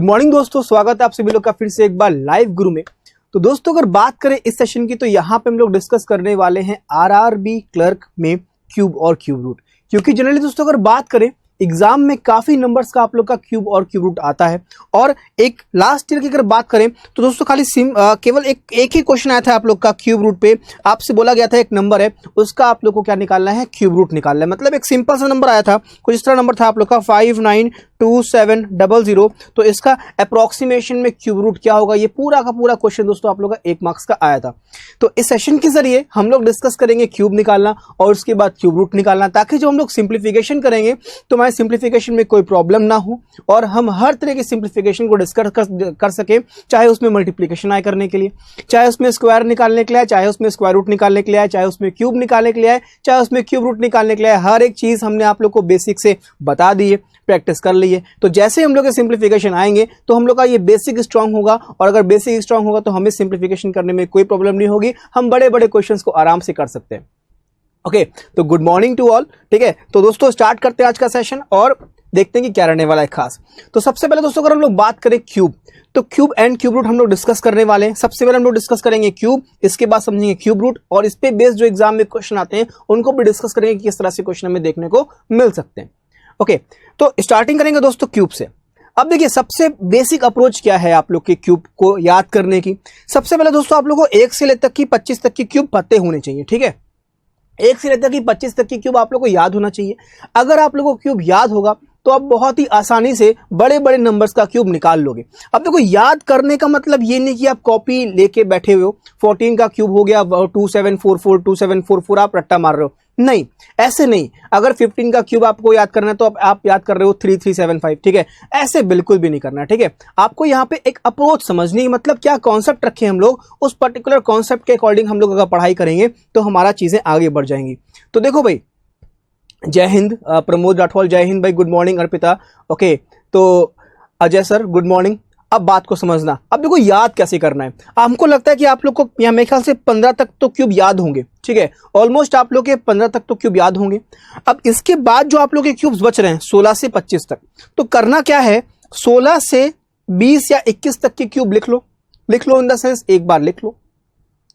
Good morning दोस्तों, स्वागत है आप सभी लोग का फिर से एक बार लाइव गुरु में। तो दोस्तों अगर बात करें इस सेशन की तो यहाँ पे हम लोग डिस्कस करने वाले हैं आरआरबी क्लर्क में क्यूब और क्यूब रूट। क्योंकि जनरली दोस्तों अगर बात करें एग्जाम में काफी नंबर्स का आप लोग का क्यूब और क्यूब रूट आता है। और एक लास्ट ईयर की अगर बात करें तो दोस्तों खाली केवल एक ही क्वेश्चन आया था आप लोग का क्यूब रूट पे। आपसे बोला गया था एक नंबर है उसका आप लोग को क्या निकालना है, क्यूब रूट निकालना है। मतलब एक सिंपल सा नंबर आया था, कुछ इस तरह नंबर था आप लोग का 592700। तो इसका अप्रोक्सीमेशन में क्यूब रूट क्या होगा, ये पूरा का पूरा क्वेश्चन दोस्तों आप लोग का 1 मार्क्स का आया था। तो इस सेशन के जरिए हम लोग डिस्कस करेंगे क्यूब निकालना और उसके बाद क्यूब रूट निकालना, ताकि जो हम लोग सिंप्लीफिकेशन करेंगे तो हमारे सिंप्लीफिकेशन में कोई प्रॉब्लम ना हो और हम हर तरह की सिंप्लीफिकेशन को डिस्कस कर सके। चाहे उसमें मल्टीप्लीकेशन आए करने के लिए, चाहे उसमें स्क्वायर निकालने के लिए, चाहे उसमें स्क्वायर रूट निकालने के लिए, चाहे उसमें क्यूब निकालने के लिए, चाहे उसमें क्यूब रूट निकालने के लिए, हर एक चीज हमने आप लोग को बेसिक से बता दी है, प्रैक्टिस कर ली है। तो जैसे हम लोग के सिंप्लीफिकेशन आएंगे तो हम लोग का ये बेसिक स्ट्रांग होगा, और अगर बेसिक स्ट्रांग होगा तो हमें सिंप्लीफिकेशन करने में कोई प्रॉब्लम नहीं होगी, हम बड़े बड़े क्वेश्चंस को आराम से कर सकते हैं। ओके, तो गुड मॉर्निंग टू ऑल। ठीक है, तो दोस्तों स्टार्ट करते हैं आज का सेशन और देखते हैं कि क्या रहने वाला है खास। तो सबसे पहले दोस्तों अगर हम लोग बात करें क्यूब, तो क्यूब एंड क्यूब रूट हम लोग डिस्कस करने वाले हैं। सबसे पहले हम लोग डिस्कस करेंगे क्यूब, इसके बाद समझेंगे क्यूब रूट, और इस पे बेस्ड जो एग्जाम में क्वेश्चन आते हैं उनको भी डिस्कस करेंगे कि किस तरह से क्वेश्चन हमें देखने को मिल सकते हैं। ओके, तो स्टार्टिंग करेंगे दोस्तों क्यूब से। अब देखिए सबसे बेसिक अप्रोच क्या है आप लोग के क्यूब को याद करने की। सबसे पहले दोस्तों आप लोग को 1 से लेकर की 25 तक की क्यूब पते होने चाहिए। ठीक है, 1 से लेकर की 25 तक की क्यूब आप लोग को याद होना चाहिए। अगर आप लोगों को क्यूब याद होगा तो आप बहुत ही आसानी से बड़े बड़े नंबर्स का क्यूब निकाल लोगे। अब देखो याद करने का मतलब ये नहीं कि आप कॉपी लेके बैठे हुए हो, 14 का क्यूब हो गया 2744 आप रट्टा मार रहे हो, नहीं, ऐसे नहीं। अगर 15 का क्यूब आपको याद करना है तो आप याद कर रहे हो 3375। ठीक है, ऐसे बिल्कुल भी नहीं करना। ठीक है, आपको यहाँ पे एक अप्रोच समझनी, मतलब क्या कॉन्सेप्ट रखे हम लोग, उस पर्टिकुलर कॉन्सेप्ट के अकॉर्डिंग हम लोग अगर पढ़ाई करेंगे तो हमारा चीजें आगे बढ़ जाएंगी। तो देखो भाई, जय हिंद प्रमोद राठौर, जय हिंद भाई, गुड मॉर्निंग अर्पिता। ओके, तो अजय सर गुड मॉर्निंग। अब बात को समझना, अब देखो याद कैसे करना है। हमको लगता है कि आप लोग को यहाँ मेरे ख्याल से 15 तक तो क्यूब याद होंगे। ठीक है, ऑलमोस्ट आप लोग के 15 तक तो क्यूब याद होंगे। अब इसके बाद जो आप लोग के क्यूब्स बच रहे हैं 16 से 25 तक, तो करना क्या है, 16 से 20 या 21 तक के क्यूब लिख लो इन द सेंस एक बार लिख लो।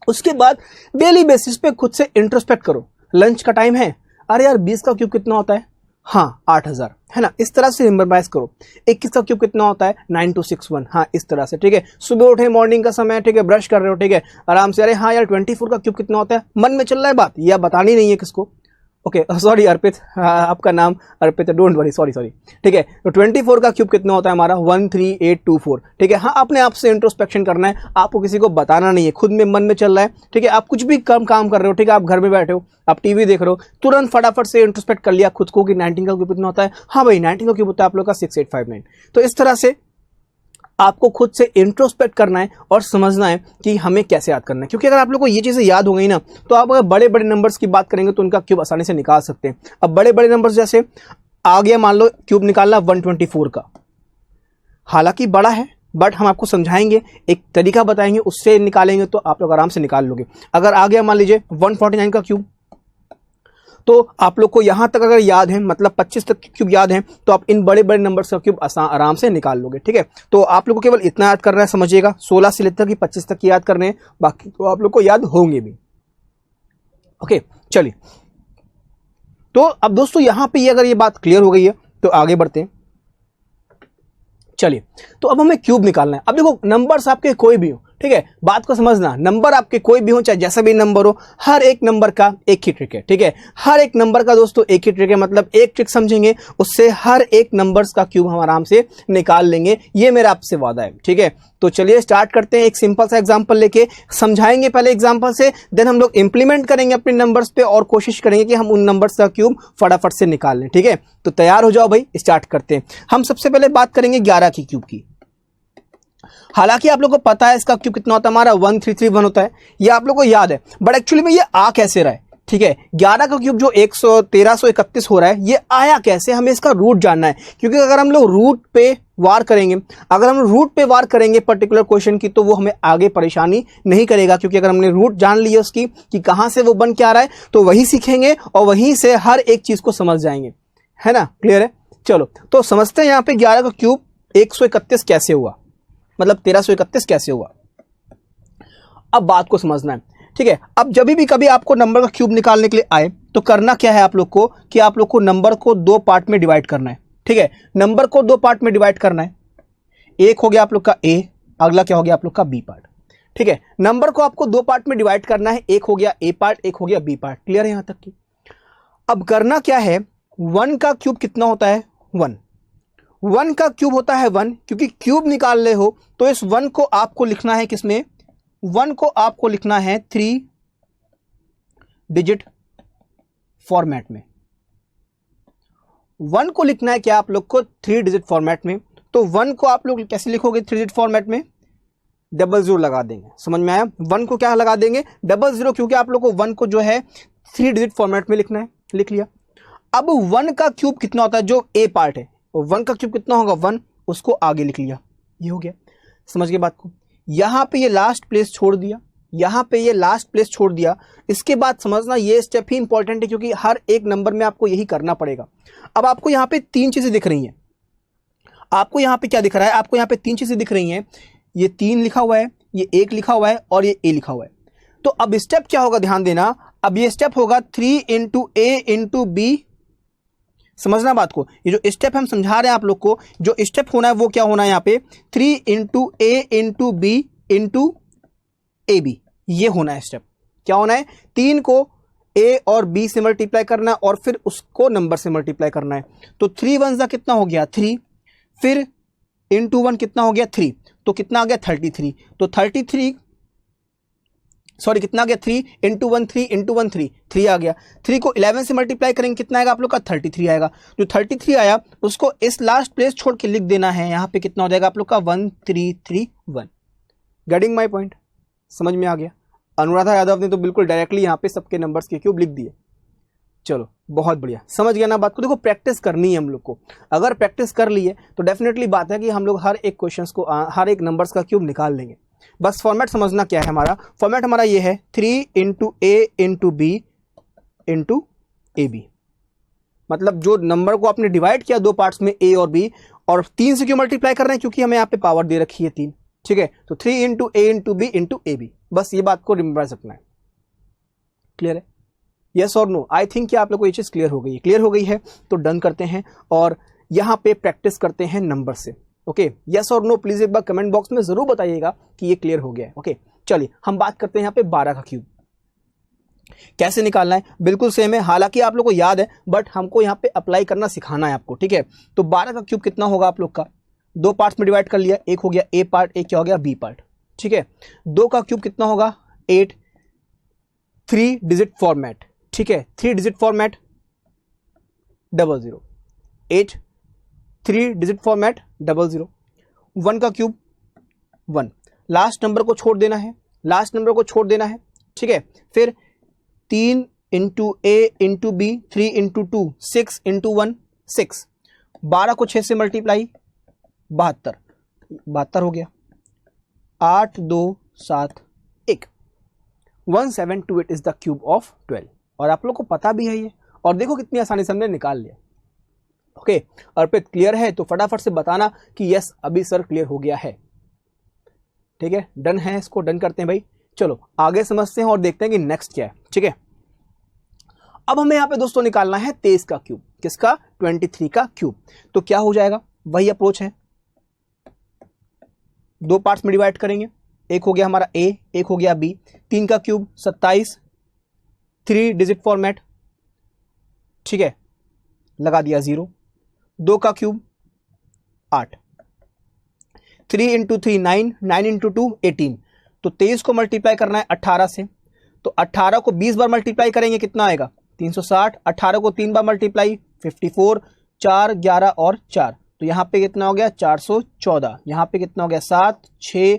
उसके बाद डेली बेसिस पे खुद से इंट्रोस्पेक्ट करो। लंच का टाइम है, अरे यार 20 का क्यूब कितना होता है, हाँ 8000 है ना, इस तरह से रिमेम्बराइज करो। 21 का क्यूब कितना होता है 9261, हाँ इस तरह से। ठीक है, सुबह उठे, मॉर्निंग का समय, ठीक है, ब्रश कर रहे हो, ठीक है, आराम से, अरे हाँ यार 24 का क्यूब कितना होता है, मन में चल रहा है बात, यह बतानी नहीं है किसको। ओके सॉरी अर्पित, आपका नाम अर्पित है, डोंट वरी, सॉरी। ठीक है, तो 24 का क्यूब कितना होता है हमारा 13824। ठीक है, हाँ अपने आप से इंट्रोस्पेक्शन करना है, आपको किसी को बताना नहीं है, खुद में मन में चल रहा है। ठीक है, आप कुछ भी काम कर रहे हो, ठीक है, आप घर में बैठे हो, आप टीवी देख रहे हो, तुरंत फटाफट से इंट्रोस्पेक्ट कर लिया खुद को कि 19 का क्यूब कितना होता है, हाँ भाई 19 का क्यूब होता है आप लोग का 6859। तो इस तरह से आपको खुद से इंट्रोस्पेक्ट करना है और समझना है कि हमें कैसे याद करना है। क्योंकि अगर आप लोगों को ये चीजें याद हो गई ना, तो आप अगर बड़े बड़े नंबर्स की बात करेंगे तो उनका क्यूब आसानी से निकाल सकते हैं। अब बड़े बड़े नंबर्स जैसे आ गया, मान लो क्यूब निकालना 124 का, हालांकि बड़ा है बट हम आपको समझाएंगे, एक तरीका बताएंगे, उससे निकालेंगे तो आप लोग आराम से निकाल लोगे। अगर आ गया मान लीजिए 149 का क्यूब, तो आप लोग को यहां तक अगर याद है, मतलब 25 तक क्यूब याद है, तो आप इन बड़े बड़े नंबर्स का क्यूब आराम से निकाल लोगे। ठीक है, तो आप लोग को केवल इतना याद करना है, समझिएगा, 16 से लेकर 25 तक याद करने हैं, बाकी तो आप लोग को याद होंगे भी। ओके चलिए, तो अब दोस्तों यहां पे अगर ये बात क्लियर हो गई है तो आगे बढ़ते हैं। चलिए, तो अब हमें क्यूब निकालना है। अब देखो नंबर्स आपके कोई भी हो, ठीक है, बात को समझना, नंबर आपके कोई भी हो, चाहे जैसा भी नंबर हो, हर एक नंबर का एक ही ट्रिक है। ठीक है, हर एक नंबर का दोस्तों एक ही ट्रिक है, मतलब एक ट्रिक समझेंगे उससे हर एक नंबर्स का क्यूब हम आराम से निकाल लेंगे, ये मेरा आपसे वादा है। ठीक है, तो चलिए स्टार्ट करते हैं। एक सिंपल सा एग्जांपल लेके समझाएंगे पहले एग्जांपल से, देन हम लोग इंप्लीमेंट करेंगे अपने नंबर्स पे और कोशिश करेंगे कि हम उन नंबर्स का क्यूब फटाफट से निकाल लें। ठीक है, तो तैयार हो जाओ भाई, स्टार्ट करते हैं। हम सबसे पहले बात करेंगे 11 की क्यूब की। हालांकि आप लोग को पता है इसका क्यूब कितना होता है, हमारा 1331 होता है, ये आप लोग को याद है, बट एक्चुअली में ये आ कैसे रहा है। ठीक है, 11 का क्यूब जो 1331 हो रहा है, ये आया कैसे, हमें इसका रूट जानना है। क्योंकि अगर हम लोग रूट पे वार करेंगे, अगर हम रूट पे वार करेंगे पर्टिकुलर क्वेश्चन की, तो वो हमें आगे परेशानी नहीं करेगा। क्योंकि अगर हमने रूट जान लिया उसकी कि कहां से वो बन के आ रहा है, तो वही सीखेंगे और वहीं से हर एक चीज को समझ जाएंगे, है ना, क्लियर है। चलो तो समझते हैं यहाँ पे 11 का क्यूब 131 कैसे हुआ, मतलब 1331 कैसे हुआ। अब बात को समझना है, ठीक है। अब जब भी कभी आपको नंबर का क्यूब निकालने के लिए आए तो करना क्या है आप लोग को कि आप लोग को नंबर को दो पार्ट में डिवाइड करना है, ठीक है। नंबर को दो पार्ट में डिवाइड करना है, एक हो गया आप लोग का ए, अगला क्या हो गया आप लोग का बी पार्ट, ठीक है। नंबर को आपको दो पार्ट में डिवाइड करना है, एक हो गया ए पार्ट, एक हो गया बी पार्ट। क्लियर है यहां तक की। अब करना क्या है, 1 का क्यूब कितना होता है 1, 1 का क्यूब होता है 1, क्योंकि क्यूब निकाल रहे हो तो इस 1 को आपको लिखना है किसमें, 1 को आपको लिखना है 3 डिजिट फॉर्मेट में। 1 को लिखना है क्या आप लोग को 3 डिजिट फॉर्मेट में। तो 1 को आप लोग कैसे लिखोगे 3 डिजिट फॉर्मेट में, 00 लगा देंगे। समझ में आया, 1 को क्या लगा देंगे 00, क्योंकि आप लोग को 1 को जो है 3 डिजिट फॉर्मेट में लिखना है, लिख लिया। अब 1 का क्यूब कितना होता है, जो ए पार्ट है 1 का क्यूब कितना होगा 1, उसको आगे लिख लिया, ये हो गया। समझ गए बात को। यहां पे ये लास्ट प्लेस छोड़ दिया, यहां पे ये लास्ट प्लेस छोड़ दिया। इसके बाद समझना ये स्टेप ही इंपॉर्टेंट है, क्योंकि हर एक नंबर में आपको यही करना पड़ेगा। अब आपको यहां पे 3 चीजें दिख रही हैं, आपको यहां पे क्या दिख रहा है, आपको यहां पे 3 चीजें दिख रही हैं। ये 3 लिखा हुआ है, ये 1 लिखा हुआ है और ये ए लिखा हुआ है। तो अब स्टेप क्या होगा, ध्यान देना। अब ये स्टेप होगा 3 इंटू ए इंटू बी। समझना बात को, ये जो स्टेप हम समझा रहे हैं आप लोग को, जो स्टेप होना है वो क्या होना है यहाँ पे 3 into a into b into a b, ये होना है स्टेप। क्या होना है, 3 को ए और बी से मल्टीप्लाई करना है और फिर उसको नंबर से मल्टीप्लाई करना है। तो 3 1 जा कितना हो गया 3, फिर इंटू 1 कितना हो गया 3, तो कितना आ गया 33। तो 33 सॉरी कितना आ गया 3 इंटू 1 3 इंटू 1 3 3 आ गया। 3 को 11 से मल्टीप्लाई करेंगे कितना आएगा आप लोग का 33 आएगा। जो 33 आया उसको इस लास्ट प्लेस छोड़ के लिख देना है, यहाँ पे कितना हो जाएगा आप लोग का 1331। गेटिंग माई पॉइंट, समझ में आ गया। अनुराधा यादव ने तो बिल्कुल डायरेक्टली यहाँ पे सबके नंबर्स के क्यूब लिख दिए। चलो बहुत बढ़िया, समझ गया ना बात को। देखो प्रैक्टिस करनी है हम लोग को, अगर प्रैक्टिस कर लिए तो डेफिनेटली बात है कि हम लोग हर एक क्वेश्चंस को हर एक नंबर्स का क्यूब निकाल लेंगे। बस फॉर्मेट समझना क्या है हमारा, फॉर्मेट हमारा ये है 3 into a into b into a b. मतलब जो नंबर को आपने डिवाइड किया दो पार्ट्स में ए और बी, और 3 से क्यों मल्टीप्लाई कर रहे हैं, क्योंकि हमें यहाँ पे पावर दे रखी है 3, ठीक है। तो 3 into a into b into a b, बस ये बात को रिमेंबर रखना है। क्लियर है, यस और नो। आई थिंक कि आप लोग को ये चीज क्लियर हो गई है। क्लियर हो गई है तो डन करते हैं और यहाँ पे प्रैक्टिस करते हैं नंबर से। ओके, यस और नो प्लीज एक बार कमेंट बॉक्स में जरूर बताइएगा कि ये क्लियर हो गया है। ओके चलिए हम बात करते हैं यहाँ पे 12 का क्यूब कैसे निकालना है। बिल्कुल सेम है, हालांकि आप लोग को याद है बट हमको यहाँ पे अप्लाई करना सिखाना है आपको, ठीक है। तो 12 का क्यूब कितना होगा आप लोग का, दो पार्ट्स में डिवाइड कर लिया, एक हो गया ए पार्ट, एक क्या हो गया बी पार्ट, ठीक है। 2 का क्यूब कितना होगा 8, 3 डिजिट फॉर्मेट, ठीक है। 3 डिजिट फॉर्मेट 00, 8 3 डिजिट फॉर्मेट 00। 1 का क्यूब 1, लास्ट नंबर को छोड़ देना है, लास्ट नंबर को छोड़ देना है, ठीक है। फिर 3 into a into B, 3 into 2 6 into 1 6, 12 को 6 से मल्टीप्लाई 72 हो गया। 8 2 7 1, 1728 इज द क्यूब ऑफ 12। और आप लोग को पता भी है ये, और देखो कितनी आसानी से हमने निकाल लिया। ओके अर्पित क्लियर है तो फटाफट से बताना कि यस अभी सर क्लियर हो गया है, ठीक है। डन है, इसको डन करते हैं भाई। चलो आगे समझते हैं और देखते हैं कि नेक्स्ट क्या है, ठीक है। अब हमें यहां पे दोस्तों निकालना है 23 का क्यूब। किसका 23 का क्यूब। तो क्या हो जाएगा, वही अप्रोच है, दो पार्ट्स में डिवाइड करेंगे, एक हो गया हमारा ए, एक हो गया बी। 3 का क्यूब 27, 3 डिजिट फॉर्मेट, ठीक है, लगा दिया 0। 2 का क्यूब 8, 3 इंटू 3 9, 9 इंटू 2 18। तो 23 को मल्टीप्लाई करना है 18 से, तो 18 को 20 बार मल्टीप्लाई करेंगे कितना आएगा 360। 18 को 3 बार मल्टीप्लाई 54, 4 11 और 4, तो यहाँ पे कितना हो गया 414। यहाँ पे कितना हो गया 7 6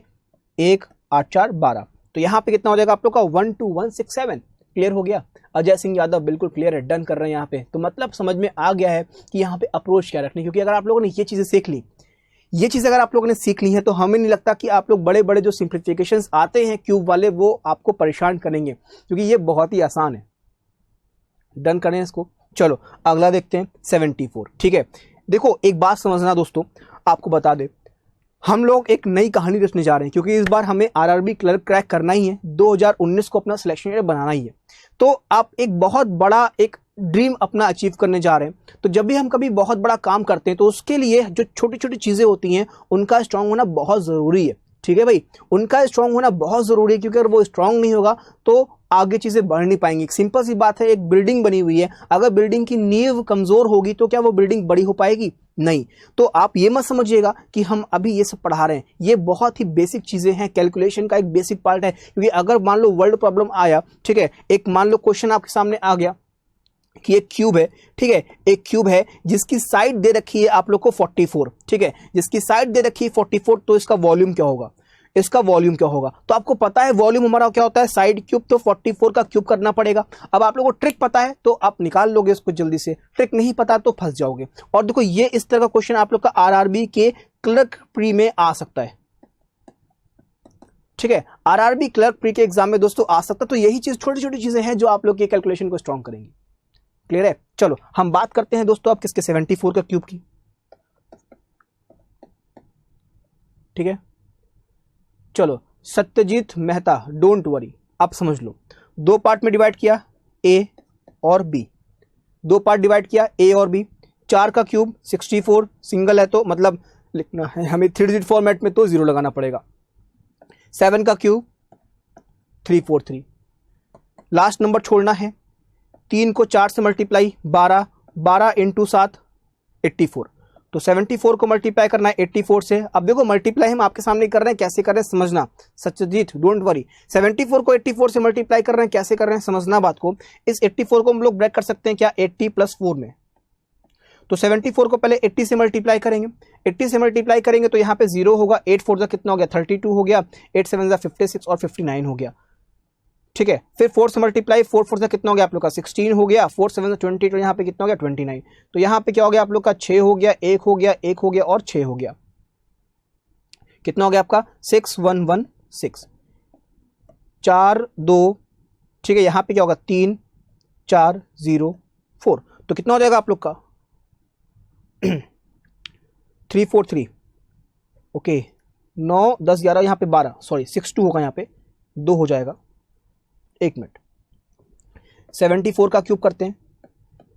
1 8 4 12, तो यहाँ पे कितना हो जाएगा आप लोग का 12167। क्लियर हो गया। अजय सिंह यादव बिल्कुल क्लियर है, डन कर रहे हैं यहाँ पे। तो मतलब समझ में आ गया है कि यहाँ पे अप्रोच क्या रखनी, क्योंकि अगर आप लोगों ने ये चीजें सीख ली, ये चीज अगर आप लोगों ने सीख ली है तो हमें नहीं लगता कि आप लोग बड़े बड़े जो सिंप्लीफिकेशंस आते हैं क्यूब वाले वो आपको परेशान करेंगे, क्योंकि ये बहुत ही आसान है। डन करें इसको। चलो अगला देखते हैं 74, ठीक है। देखो एक बात समझना दोस्तों, आपको बता दे, हम लोग एक नई कहानी रचने जा रहे हैं, क्योंकि इस बार हमें आरआरबी क्लर्क क्रैक करना ही है, 2019 को अपना सिलेक्शन ईयर बनाना ही है। तो आप एक बहुत बड़ा एक ड्रीम अपना अचीव करने जा रहे हैं। तो जब भी हम कभी बहुत बड़ा काम करते हैं तो उसके लिए जो छोटी छोटी चीजें होती हैं उनका स्ट्रांग होना बहुत जरूरी है। ठीक है भाई, उनका स्ट्रांग होना बहुत जरूरी है, क्योंकि अगर वो स्ट्रांग नहीं होगा तो आगे चीजें बढ़ नहीं पाएंगी। सिंपल सी बात है, एक बिल्डिंग बनी हुई है, अगर बिल्डिंग की नींव कमजोर होगी तो क्या वो बिल्डिंग बड़ी हो पाएगी? नहीं। तो आप ये मत समझिएगा कि हम अभी ये सब पढ़ा रहे हैं, ये बहुत ही बेसिक चीजें हैं, कैलकुलेशन का एक बेसिक पार्ट है। क्योंकि अगर मान लो वर्ल्ड प्रॉब्लम आया, ठीक है, एक मान लो क्वेश्चन आपके सामने आ गया कि एक क्यूब है, ठीक है, एक क्यूब है जिसकी साइड दे रखी है आप लोग को 44, ठीक है, जिसकी साइड दे रखी है 44, तो इसका वॉल्यूम क्या होगा? इसका वॉल्यूम क्या होगा? तो आपको पता है वॉल्यूम हमारा क्या होता है, साइड क्यूब, तो 44 का क्यूब करना पड़ेगा। अब आप लोगों को ट्रिक पता है तो आप निकाल लोगे इसको जल्दी से, ट्रिक नहीं पता तो फंस जाओगे। और देखो ये इस तरह का क्वेश्चन आप लोग का आरआरबी के क्लर्क प्री में आ सकता है, ठीक है, आरआरबी क्लर्क प्री के एग्जाम में दोस्तों आ सकता है। तो यही चीज, छोटी छोटी चीजें हैं जो आप लोग के कैलकुलेशन को स्ट्रॉन्ग करेंगी। क्लियर है? चलो हम बात करते हैं दोस्तों अब किसके, 74 का क्यूब की। ठीक है, चलो सत्यजीत मेहता, डोंट वरी, आप समझ लो, दो पार्ट में डिवाइड किया, ए और बी, दो पार्ट डिवाइड किया, ए और बी। 4 का क्यूब 64, सिंगल है तो मतलब लिखना है हमें 3 डिजिट फॉर्मेट में, तो 0 लगाना पड़ेगा। 7 का क्यूब 343, लास्ट नंबर छोड़ना है। 3 को 4 से मल्टीप्लाई 12, 12 इंटू 7 84, तो 74 को मल्टीप्लाई करना है 84 से। अब देखो मल्टीप्लाई हम आपके सामने कर रहे हैं, कैसे कर रहे हैं समझना सत्यजीत, डोंट वरी। 74 को 84 से मल्टीप्लाई कर रहे हैं, कैसे कर रहे हैं समझना बात को। इस 84 को हम लोग ब्रेक कर सकते हैं क्या, 80 + 4 में। तो 74 को पहले 80 से मल्टीप्लाई करेंगे, 80 से मल्टीप्लाई करेंगे तो यहाँ पे 0 होगा, 8 4 जा कितना हो गया, 32 हो गया, 8 7 जा 56 और 59 हो गया। ठीक है, फिर 4 से मल्टीप्लाई, 4 4 से कितना हो गया आप लोग का, 16 हो गया, 4 7 20, तो यहाँ पे कितना हो गया 29। तो यहाँ पे क्या हो गया आप लोग का, 6 हो गया, 1 हो गया, 1 हो गया और 6 हो गया। कितना हो गया आपका, 6116, 4 2, ठीक है, यहाँ पे क्या होगा 3 4 0 4, तो कितना हो जाएगा आप लोग का 343। ओके, 9 10 11, यहाँ पे 12, सॉरी 62 होगा, यहाँ पे 2 हो जाएगा। एक मिनट, 74 का क्यूब करते हैं,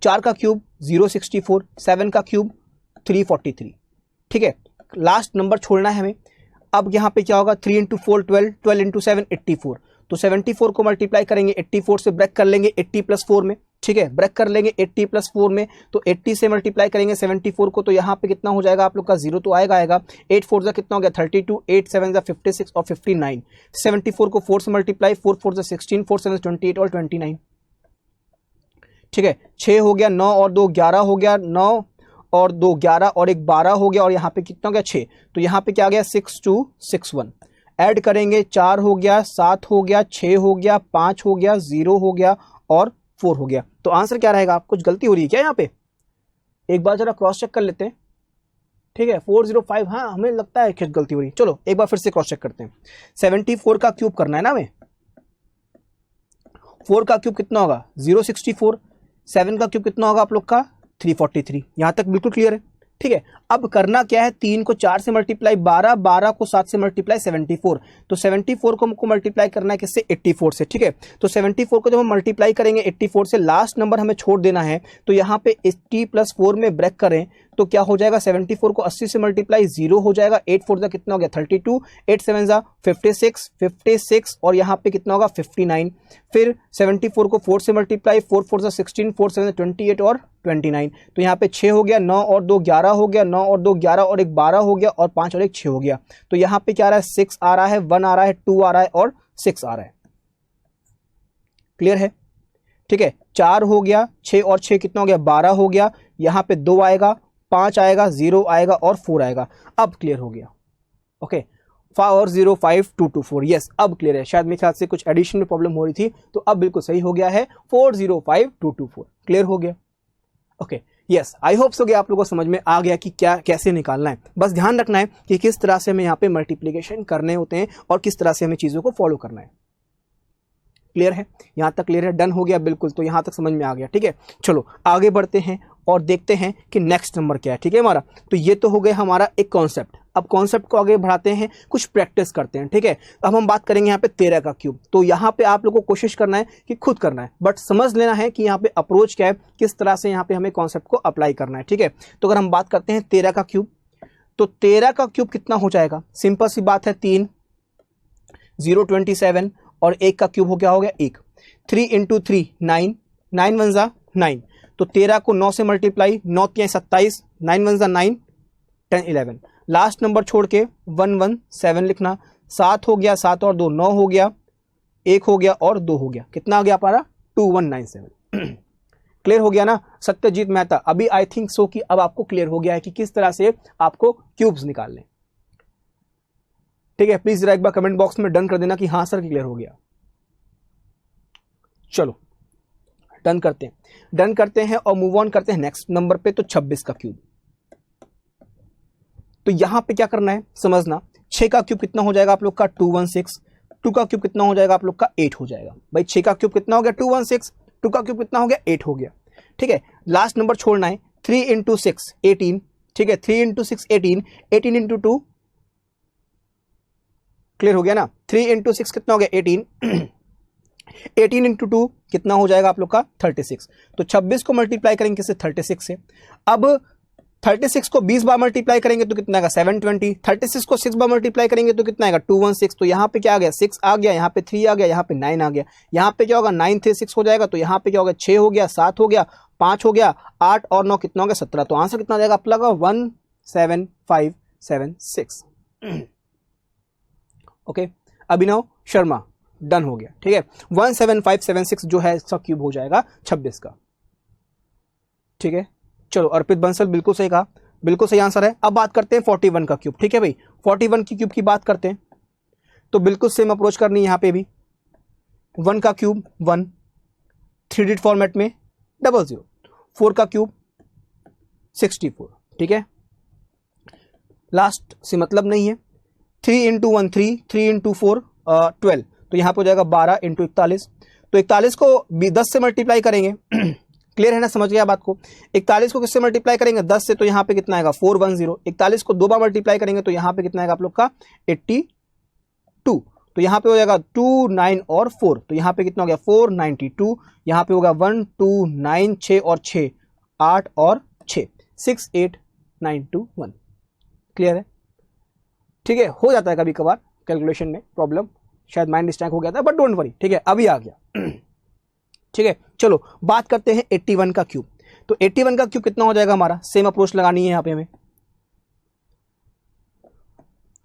4 का क्यूब 064, 7 का क्यूब 343, ठीक है, लास्ट नंबर छोड़ना है हमें। अब यहाँ पे क्या होगा, 3 इंटू 4 12, 12 इंटू 7 84, तो 74 को मल्टीप्लाई करेंगे 84 से, ब्रेक कर लेंगे 80 + 4 में, ठीक है, ब्रेक कर लेंगे 80 + 4 में, तो 80 से मल्टीप्लाई करेंगे 74 को, तो यहाँ पे कितना हो जाएगा आप लोग का, 0 तो आएगा, 8 4 जा कितना हो गया 32, 8 7 जा 56 और 59। 74 को 4 से मल्टीप्लाई, 4 4 जा 16, 4 7 28 और 29, ठीक है, 6 हो गया, 9 और 2 11 हो गया, 9 और 2 11 और 1 12 हो गया, और यहाँ पे कितना हो गया 6, तो यहाँ पे क्या आ गया 6261। ऐड करेंगे, 4 हो गया, 7 हो गया, 6 हो गया, 5 हो गया, 0 हो गया और 4 हो गया। तो आंसर क्या रहेगा, कुछ गलती हो रही है क्या यहाँ पे, एक बार जरा क्रॉस चेक कर लेते हैं। ठीक है, 405, हाँ हमें लगता है कि गलती हो रही है, चलो एक बार फिर से क्रॉस चेक करते हैं। 74 का क्यूब करना है ना हमें, 4 का क्यूब कितना होगा 064, 7 का क्यूब कितना होगा आप लोग का 343, यहां तक बिल्कुल क्लियर है। ठीक है, अब करना क्या है, 3 को 4 से मल्टीप्लाई 12, 12 को 7 से मल्टीप्लाई 74, तो 74 को हमको मल्टीप्लाई करना है किससे, 84 से। ठीक है, तो 74 को जब हम मल्टीप्लाई करेंगे 84 से, लास्ट नंबर हमें छोड़ देना है, तो यहाँ पे 80 + 4 में ब्रेक करें तो क्या हो जाएगा, 74 को 80 से मल्टीप्लाई 0 हो जाएगा, 8 4 जा कितना हो गया 32, 8 7 जा 56 56 और यहाँ पे कितना होगा 59। फिर 74 को 4 से मल्टीप्लाई, 4 4 जा 16, 4 7 जा 28 और 29, तो यहाँ पे 6 हो गया, 9 और 2 11 हो गया, 9 और 2 11 और 1 12 हो गया और 5 और 1 6 हो गया। तो यहाँ पे क्या आ रहा है, 6 आ रहा है, 1 आ रहा है, 2 आ रहा है और 6 आ रहा है। क्लियर है? ठीक है, 4 हो गया, 6 और 6 कितना हो गया 12 हो गया, यहाँ पे 2 आएगा, 5 आएगा, 0 आएगा और 4 आएगा। अब क्लियर हो गया। ओके, 405224, यस अब क्लियर है। शायद मेरे ख्याल से कुछ एडिशन में प्रॉब्लम हो रही थी, तो अब बिल्कुल सही हो गया है, 405224 क्लियर हो गया। Okay, yes I hope so कि आप लोगों को समझ में आ गया कि क्या कैसे निकालना है। बस ध्यान रखना है कि किस तरह से हमें यहाँ पे मल्टीप्लिकेशन करने होते हैं और किस तरह से हमें चीजों को फॉलो करना है। क्लियर है? यहाँ तक क्लियर है, डन हो गया बिल्कुल, तो यहाँ तक समझ में आ गया। ठीक है, चलो आगे बढ़ते हैं और देखते हैं कि नेक्स्ट नंबर क्या है। ठीक है हमारा, तो ये तो हो गया हमारा एक कॉन्सेप्ट। अब कॉन्सेप्ट को आगे बढ़ाते हैं, कुछ प्रैक्टिस करते हैं। ठीक है, अब हम बात करेंगे यहाँ पे 13 का क्यूब। तो यहाँ पे आप लोगों को कोशिश करना है कि खुद करना है, बट समझ लेना है कि यहाँ पे अप्रोच क्या है, किस तरह से यहाँ पे हमें कॉन्सेप्ट को अप्लाई करना है। ठीक है, तो अगर हम बात करते हैं 13 का क्यूब, तो 13 का क्यूब कितना हो जाएगा, सिंपल सी बात है 3 0 27 और 1 का क्यूब हो गया 1। 3 इंटू 3 9, 9 1 जा 9, तो 13 को 9 से मल्टीप्लाई, 9 3 27, 9 1 जा 9, 10 11, लास्ट नंबर छोड़ के 117 लिखना। 7 हो गया, 7 और 2 9 हो गया, 1 हो गया और 2 हो गया, कितना आ गया हमारा 2197। क्लियर हो गया ना सत्यजीत मेहता? अभी आई थिंक सो कि अब आपको क्लियर हो गया है कि किस तरह से आपको क्यूब्स निकालने। ठीक है, प्लीज जरा एक बार कमेंट बॉक्स में डन कर देना कि हाँ सर क्लियर हो गया। चलो डन करते हैं और मूव ऑन करते हैं नेक्स्ट नंबर पे, तो 26 का क्यूब। तो यहां पे क्या करना है समझना, 6 का क्यूब कितना हो जाएगा आप लोग का 216, 2 का क्यूब कितना हो जाएगा आप लोग का 8 हो जाएगा। भाई 6 का क्यूब कितना हो गया 216, 2 का क्यूब कितना हो गया 8 हो गया। ठीक है, लास्ट नंबर छोड़ना है, 3 इंटू 6 18। ठीक है, 3 इंटू 6 18, 18 इंटू 2, क्लियर हो गया ना, 3 इंटू 6 कितना हो गया 18, 18 इंटू 2 कितना हो जाएगा आप लोग का 36। तो 26 को मल्टीप्लाई करेंगे किससे 36 से। अब 36 को 20 बार मल्टीप्लाई करेंगे तो कितना आएगा 720, 36 को 6 बार मल्टीप्लाई करेंगे तो कितना आएगा 216। तो यहाँ पे क्या आ गया 6 आ गया, यहाँ पे 3 आ गया, यहाँ पे 9 आ गया, यहाँ पे क्या होगा 9 3 6 हो जाएगा, तो यहाँ पे क्या होगा 6 हो गया, 7 हो गया, 5 हो गया, 8 और 9 कितना हो गया 17। तो आंसर कितना आ जाएगा आप लोग का 17576। ओके, अभिनव शर्मा डन हो गया। ठीक है, 17576 जो है इसका क्यूब हो जाएगा 26 का। ठीक है, चलो अर्पित बंसल बिल्कुल सही कहा, बिल्कुल सही आंसर है। अब बात करते हैं 41 का क्यूब। ठीक है भाई, 41 की क्यूब की बात करते हैं तो बिल्कुल सेम अप्रोच करनी है यहाँ पे भी। 1 का क्यूब 1, 3 डिजिट फॉर्मेट में 00, 4 का क्यूब 64। ठीक है, लास्ट से मतलब नहीं है, 3 इंटू 1 3, 3 इंटू 4 12, तो यहाँ पे हो जाएगा 12 इंटू 41। तो 41 को 10 से मल्टीप्लाई करेंगे। क्लियर है ना, समझ गया बात को। 41 को किससे मल्टीप्लाई करेंगे 10 से, तो यहाँ पे कितना आएगा 410। 41 को 2 बार मल्टीप्लाई करेंगे तो यहाँ पे कितना आएगा आप लोग का 82। तो यहाँ पे हो जाएगा 2 9 और 4, तो यहाँ पे कितना हो गया 492। यहाँ पे होगा 1 2 9 6 और 6 8 और 6 68921। क्लियर है? ठीक है, हो जाता है कभी कभार कैलकुलेशन में प्रॉब्लम, शायद माइंड डिस्ट्रैक्ट हो गया था, बट डोंट वरी। ठीक है, अभी आ गया। ठीक है, चलो बात करते हैं 81 का क्यूब। तो 81 का क्यूब कितना हो जाएगा हमारा, सेम अप्रोच लगानी है यहाँ पे हमें।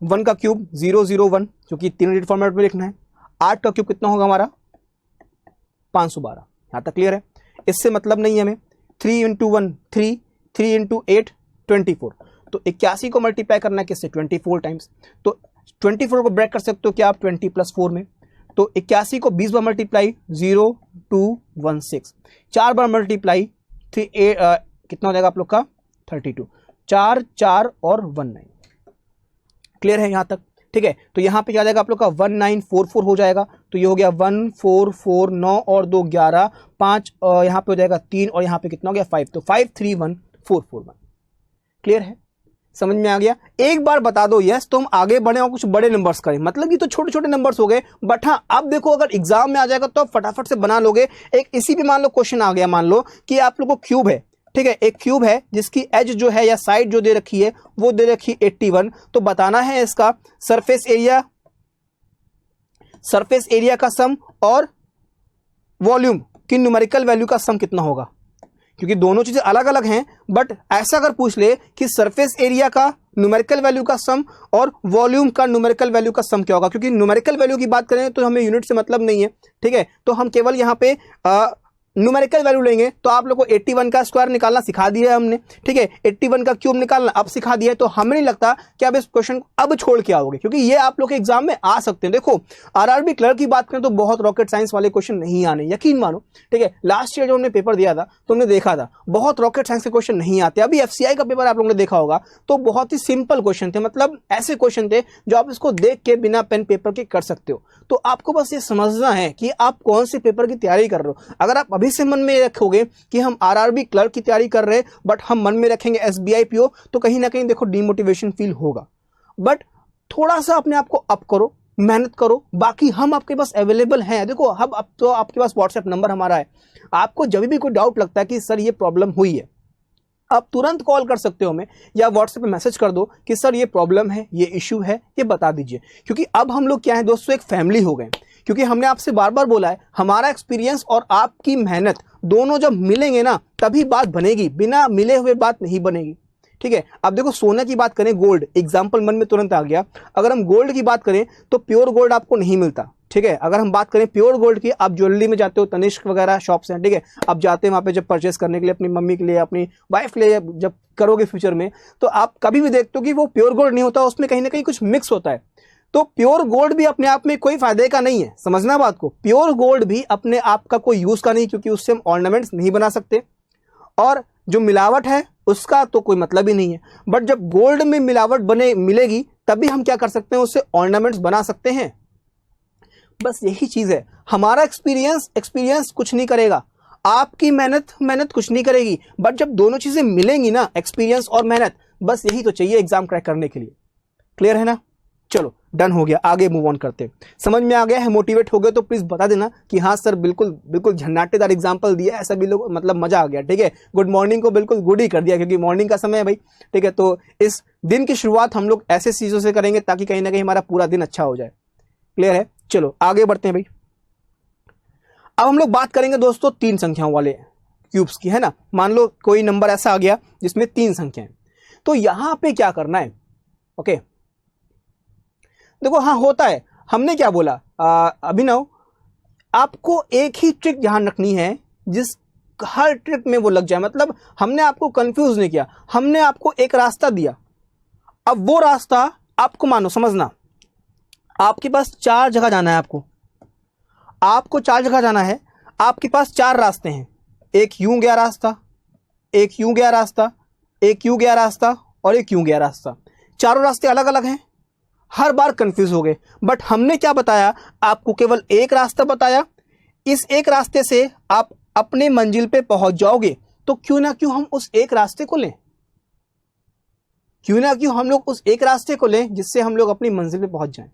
1 का क्यूब 001, जो कि 3 डिजिट फॉर्मेट में लिखना है। 8 का क्यूब कितना होगा हमारा 512। यहां तक क्लियर है? इससे मतलब नहीं है हमें। 3 इंटू 1 3, 3 इंटू 8 24। तो 81 को मल्टीप्लाई करना है किससे 24 टाइम्स। तो 24 को ब्रेक कर सकते हो क्या आप 20 प्लस 4 में। तो 81 को 20 बार मल्टीप्लाई 0 2 1 6, 4 बार मल्टीप्लाई 3 कितना हो जाएगा आप लोग का 32, 4 4 और 1 9। क्लियर है यहां तक? ठीक है, तो यहां पे क्या आ जाएगा आप लोग का 1944 हो जाएगा। तो ये हो गया 144, 9 और 2 11, 5 यहां पे हो जाएगा 3 और यहां पे कितना हो गया 5, तो 531441। क्लियर है? समझ में आ गया? एक बार बता दो यस तो हम आगे बढ़े और कुछ बड़े नंबर्स करें। मतलब ये तो छोटे छोटे नंबर्स हो गए, बट हाँ अब देखो अगर एग्जाम में आ जाएगा तो आप फटाफट से बना लोगे। एक इसी पे मान लो क्वेश्चन आ गया, मान लो कि आप लोगों को क्यूब है, ठीक है, एक क्यूब है जिसकी एज जो है या साइड जो दे रखी है वो दे रखी है 81। तो बताना है इसका सरफेस एरिया का सम और वॉल्यूम की न्यूमेरिकल वैल्यू का सम कितना होगा, क्योंकि दोनों चीजें अलग अलग हैं। बट ऐसा अगर पूछ ले कि सरफेस एरिया का न्यूमेरिकल वैल्यू का सम और वॉल्यूम का न्यूमेरिकल वैल्यू का सम क्या होगा, क्योंकि न्यूमेरिकल वैल्यू की बात करें तो हमें यूनिट से मतलब नहीं है। ठीक है, तो हम केवल यहां पे न्यूमेरिकल वैल्यू लेंगे। तो आप लोगों को 81 का स्क्वायर निकालना सिखा दिया है हमने, ठीक है, 81 का क्यूब निकालना अब सिखा दिया है। तो हमें नहीं लगता कि आप इस क्वेश्चन को अब छोड़ के आओगे, क्योंकि ये आप लोग के एग्जाम में आ सकते हैं। देखो आरआरबी क्लर्क की बात करें तो बहुत रॉकेट साइंस वाले क्वेश्चन नहीं आने, यकीन मानो। ठीक है, लास्ट ईयर जो हमने पेपर दिया था तो हमने देखा था बहुत रॉकेट साइंस के क्वेश्चन नहीं आते। अभी एफसीआई का पेपर आप लोगों ने देखा होगा तो बहुत ही सिंपल क्वेश्चन थे, मतलब ऐसे क्वेश्चन थे जो आप इसको देख के बिना पेन पेपर के कर सकते हो। तो आपको बस ये समझना है कि आप कौन से पेपर की तैयारी कर रहे हो। अगर आप अभी अभी से मन में रखोगे कि हम आरआरबी क्लर्क की तैयारी कर रहे हैं बट हम मन में रखेंगे एसबीआई पीओ, तो कहीं ना कहीं देखो डिमोटिवेशन फील होगा। बट थोड़ा सा अपने आप को अप करो, मेहनत करो, बाकी हम आपके पास अवेलेबल हैं। देखो अब तो आपके पास व्हाट्सएप नंबर हमारा है, आपको जब भी कोई डाउट लगता है कि सर ये प्रॉब्लम हुई है, आप तुरंत कॉल कर सकते हो हमें या व्हाट्सएप पे मैसेज कर दो कि सर ये प्रॉब्लम है, ये इश्यू है, ये बता दीजिए। क्योंकि अब हम लोग क्या है दोस्तों, एक फैमिली हो गए। क्योंकि हमने आपसे बार बार बोला है, हमारा एक्सपीरियंस और आपकी मेहनत दोनों जब मिलेंगे ना तभी बात बनेगी, बिना मिले हुए बात नहीं बनेगी। ठीक है, अब देखो सोने की बात करें, गोल्ड एग्जाम्पल मन में तुरंत आ गया। अगर हम गोल्ड की बात करें तो प्योर गोल्ड आपको नहीं मिलता। ठीक है, अगर हम बात करें प्योर गोल्ड की, आप ज्वेलरी में जाते हो, तनिष्क वगैरह शॉप्स हैं, ठीक है, आप जाते हैं वहां पे जब परचेस करने के लिए अपनी मम्मी के लिए, अपनी वाइफ के लिए जब करोगे फ्यूचर में, तो आप कभी भी देखते हो कि वो प्योर गोल्ड नहीं होता, उसमें कहीं ना कहीं कुछ मिक्स होता है। तो प्योर गोल्ड भी अपने आप में कोई फायदे का नहीं है, समझना बात को। प्योर गोल्ड भी अपने आप का कोई यूज का नहीं, क्योंकि उससे हम ऑर्नामेंट्स नहीं बना सकते, और जो मिलावट है उसका तो कोई मतलब ही नहीं है। बट जब गोल्ड में मिलावट मिलेगी तभी हम क्या कर सकते हैं, उससे ऑर्नामेंट्स बना सकते हैं। बस यही चीज है। हमारा एक्सपीरियंस कुछ नहीं करेगा, आपकी मेहनत कुछ नहीं करेगी। बट जब दोनों चीजें मिलेंगी ना, एक्सपीरियंस और मेहनत, बस यही तो चाहिए एग्जाम क्रैक करने के लिए। क्लियर है ना? चलो डन हो गया, आगे मूव ऑन करते हैं। समझ में आ गया है, मोटिवेट हो गए तो प्लीज बता देना कि हाँ सर बिल्कुल झन्नाटेदार एग्जांपल दिया, ऐसा भी लोग मतलब मजा आ गया। ठीक है, गुड मॉर्निंग को बिल्कुल गुड ही कर दिया, क्योंकि मॉर्निंग का समय है भाई। ठीक है, तो इस दिन की शुरुआत हम लोग ऐसे चीजों से करेंगे ताकि कहीं ना कहीं हमारा पूरा दिन अच्छा हो जाए। क्लियर है? चलो आगे बढ़ते हैं भाई। अब हम लोग बात करेंगे दोस्तों 3 संख्याओं वाले क्यूब्स की, है ना। मान लो कोई नंबर ऐसा आ गया जिसमें 3 संख्याएं, तो यहां पे क्या करना है? ओके, देखो हाँ होता है, हमने क्या बोला अभिनव, आपको एक ही ट्रिक ध्यान रखनी है जिस हर ट्रिक में वो लग जाए। मतलब हमने आपको कंफ्यूज नहीं किया, हमने आपको एक रास्ता दिया। अब वो रास्ता आपको मानो, समझना, आपके पास 4 जगह जाना है, आपको 4 जगह जाना है। आपके पास 4 रास्ते हैं, एक यूं गया रास्ता, एक यूं गया रास्ता, एक यूं गया रास्ता और एक यूं गया रास्ता। चारों रास्ते अलग अलग हैं, हर बार कंफ्यूज हो गए। बट हमने क्या बताया आपको? केवल एक रास्ता बताया। इस एक रास्ते से आप अपने मंजिल पे पहुंच जाओगे, तो क्यों ना क्यों हम उस एक रास्ते को लें, क्यों ना क्यों हम लोग उस एक रास्ते को लें जिससे हम लोग अपनी मंजिल पे पहुंच जाएं।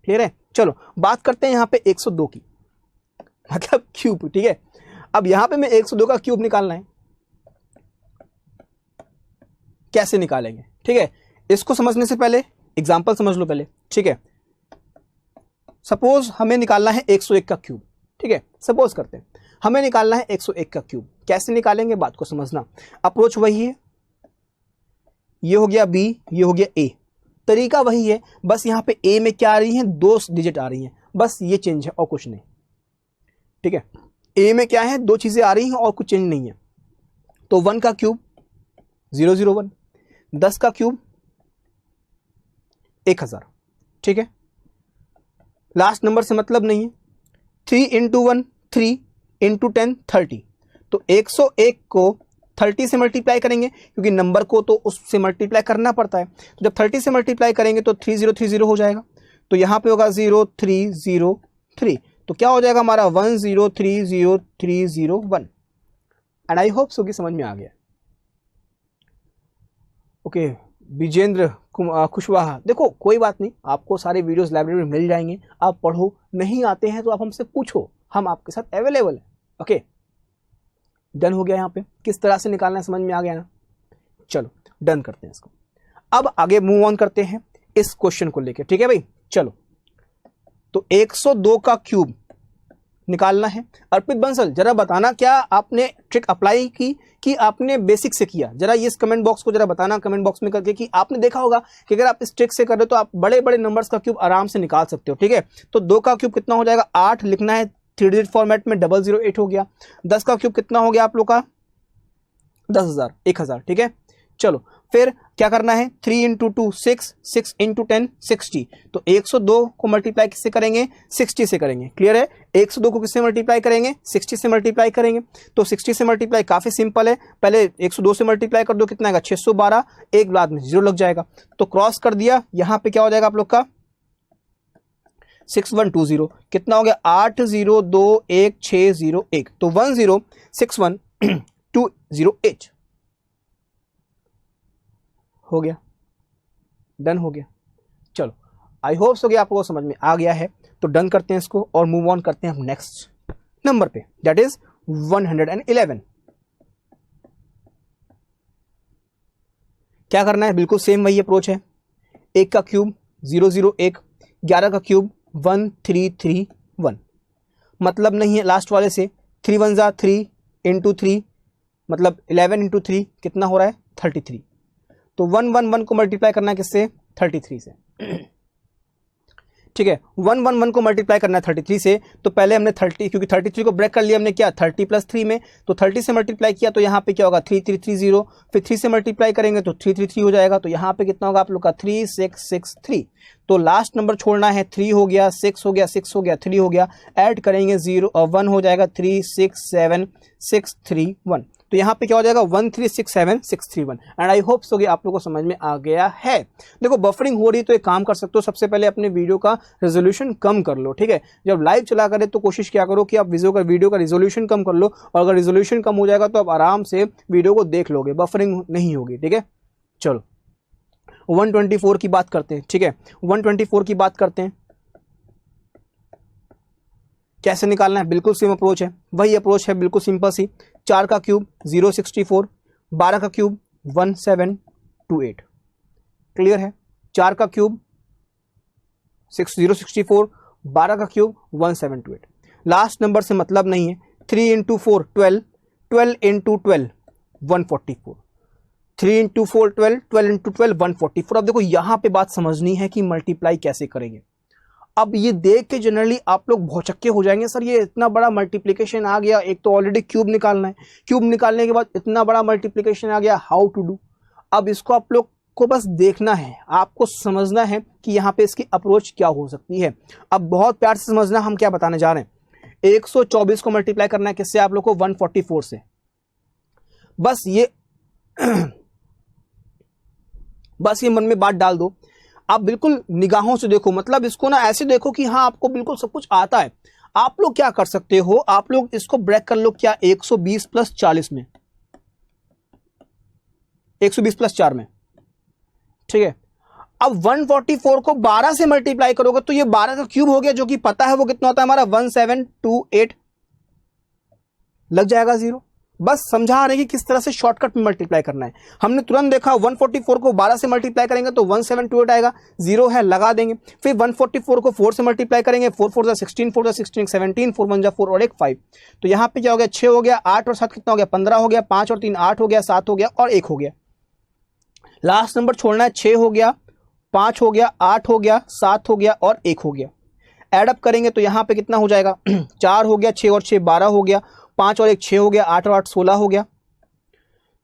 क्लियर है? चलो बात करते हैं यहां पे 102 की, मतलब क्यूब। ठीक है, अब यहां पे मैं 102 का क्यूब निकालना है, कैसे निकालेंगे? ठीक है, इसको समझने से पहले एग्जाम्पल समझ लो पहले। ठीक है, सपोज हमें निकालना है 101 का क्यूब। ठीक है, सपोज करते हैं हमें निकालना है 101 का क्यूब। कैसे निकालेंगे बात को समझना, अप्रोच वही है, ये हो गया बी, ये हो गया ए, तरीका वही है। बस यहां पे ए में क्या आ रही है? 2 डिजिट आ रही हैं, बस ये चेंज है और कुछ नहीं। ठीक है, ए में क्या है? 2 चीजें आ रही हैं और कुछ चेंज नहीं है। तो 1 का क्यूब 001, 10 का क्यूब 1000। ठीक है, लास्ट नंबर से मतलब नहीं है। 3 इंटू 1 3 इंटू 10 30। तो 101 को 30 से मल्टीप्लाई करेंगे, क्योंकि नंबर को तो उससे मल्टीप्लाई करना पड़ता है। तो जब 30 से मल्टीप्लाई करेंगे तो 3030 हो जाएगा। तो यहां पे होगा 0303। तो क्या हो जाएगा हमारा? 1030301। एंड आई होप सो कि समझ में आ गया। ओके, विजेंद्र कुशवाहा, देखो कोई बात नहीं, आपको सारे वीडियोस लाइब्रेरी में मिल जाएंगे, आप पढ़ो। नहीं आते हैं तो आप हमसे पूछो, हम आपके साथ अवेलेबल है। ओके, डन हो गया। यहाँ पे किस तरह से निकालना है समझ में आ गया ना? चलो डन करते हैं इसको। अब आगे मूव ऑन करते हैं इस क्वेश्चन को लेके। ठीक है भाई, चलो। तो 102 का क्यूब निकालना है। अर्पित बंसल, जरा बताना क्या आपने ट्रिक अप्लाई की कि आपने बेसिक से किया? जरा ये इस कमेंट बॉक्स को जरा बताना, कमेंट बॉक्स में करके, कि आपने देखा होगा कि अगर आप इस ट्रिक से कर रहे हो तो आप बड़े बड़े नंबर्स का क्यूब आराम से निकाल सकते हो। ठीक है, तो 2 का क्यूब कितना हो जाएगा? 8 लिखना है 3 डिजिट फॉर्मेट में, 008 हो गया। 10 का क्यूब कितना हो गया आप लोग का? 10,000, 1000। ठीक है, चलो फिर क्या करना है? 3 इंटू 2 6, 6 इंटू 10 60। तो 102 को मल्टीप्लाई किससे करेंगे? 60 से करेंगे। क्लियर है? 102 को किससे मल्टीप्लाई करेंगे? 60 से मल्टीप्लाई करेंगे। तो 60 से मल्टीप्लाई काफी सिंपल है, पहले 102 से मल्टीप्लाई कर दो, कितना आएगा? 612। एक बाद में 0 लग जाएगा, तो क्रॉस कर दिया। यहां पे क्या हो जाएगा आप लोग का? 6120 कितना हो गया 8021601 तो 1061208 हो गया, डन हो गया। चलो आई होप सो कि आपको समझ में आ गया है, तो डन करते हैं इसको और मूव ऑन करते हैं हम नेक्स्ट नंबर पे, दैट इज 111। क्या करना है, बिल्कुल सेम वही अप्रोच है। 1 का क्यूब 001, 11 का क्यूब 1331, मतलब नहीं है लास्ट वाले से। 3 1 जा 3 इंटू 3 मतलब 11 इंटू 3 कितना हो रहा है 33, तो 111 को मल्टीप्लाई करना है किससे 33 से, ठीक है। 111 को मल्टीप्लाई करना है 33 से, तो पहले हमने 30, क्योंकि 33 को ब्रेक कर लिया हमने क्या 30 + 3 में, तो 30 से मल्टीप्लाई किया तो यहाँ पे क्या होगा 3330, फिर 3 से मल्टीप्लाई करेंगे तो 333 हो जाएगा, तो यहाँ पे कितना होगा आप लोग का 3663। तो लास्ट नंबर छोड़ना है, 3 हो गया 6 हो गया 6 हो गया 3 हो गया, ऐड करेंगे 1 हो जाएगा 367631, तो यहाँ पे क्या हो जाएगा 1367631। एंड आई होप सो कि आप लोगों को समझ में आ गया है। देखो बफरिंग हो रही तो एक काम कर सकते हो, सबसे पहले अपने वीडियो का रेजोल्यूशन कम कर लो, ठीक है। जब लाइव चला करे तो कोशिश क्या करो कि आप वीडियो का रेजोल्यूशन कम कर लो, और अगर रेजोल्यूशन कम हो जाएगा तो आप आराम से वीडियो को देख लोगे, बफरिंग नहीं होगी, ठीक है। चलो 124 की बात करते हैं, ठीक है। 124 की बात करते हैं, कैसे निकालना है, बिल्कुल सेम अप्रोच है, वही अप्रोच है, बिल्कुल सिंपल सी। 4 का क्यूब 064, 12 का क्यूब 1728, क्लियर है। 4 का क्यूब 064, 12 का क्यूब 1728, लास्ट नंबर से मतलब नहीं है। 3 इंटू 4 12, 12 इंटू 12 144, 3 इंटू 4 12, 12 इंटू 12 144। अब देखो यहां पे बात समझनी है कि मल्टीप्लाई कैसे करेंगे। अब ये देख के जनरली आप लोग भौचक्के हो जाएंगे, सर ये इतना बड़ा मल्टीप्लिकेशन आ गया, एक तो ऑलरेडी क्यूब निकालना है, क्यूब निकालने के बाद इतना बड़ा मल्टीप्लिकेशन आ गया, हाउ टू डू। अब इसको आप लोग को बस देखना है, आपको समझना है कि यहाँ पे इसकी अप्रोच क्या हो सकती है। अब बहुत प्यार से समझना हम क्या बताने जा रहे हैं। 124 को मल्टीप्लाई करना है किससे आप लोग को 144 से, बस ये मन में बात डाल दो, आप बिल्कुल निगाहों से देखो, मतलब इसको ना ऐसे देखो कि हाँ आपको बिल्कुल सब कुछ आता है। आप लोग क्या कर सकते हो, आप लोग इसको ब्रेक कर लो क्या 120 + 40 में, 120 + 4 में, ठीक है। अब 144 को 12 से मल्टीप्लाई करोगे तो ये 12 का क्यूब हो गया, जो कि पता है वो कितना होता है हमारा 1728, लग जाएगा 0। बस समझा रहे कि किस तरह से शॉर्टकट में मल्टीप्लाई करना है। हमने तुरंत देखा 144 को 12 से मल्टीप्लाई करेंगे तो 1728 आएगा, 0 है लगा देंगे। फिर 144 को 4 से मल्टीप्लाई करेंगे, 4 4 16, 4 16 17, 4 1 4 और 1 5, तो यहाँ पे क्या हो गया 6 हो गया, 8 और 7 कितना हो गया 15 हो गया, 5 और 3 8 हो गया, 7 हो गया और 1 हो गया। लास्ट नंबर छोड़ना है, 6 हो गया, 5 हो गया, 8 हो गया, 7 हो गया और 1 हो गया। एडअप करेंगे तो यहाँ पे कितना हो जाएगा 4 हो गया, 6 और 6 12 हो गया, 5 और 1 6 हो गया, 8 और 8 16 हो गया,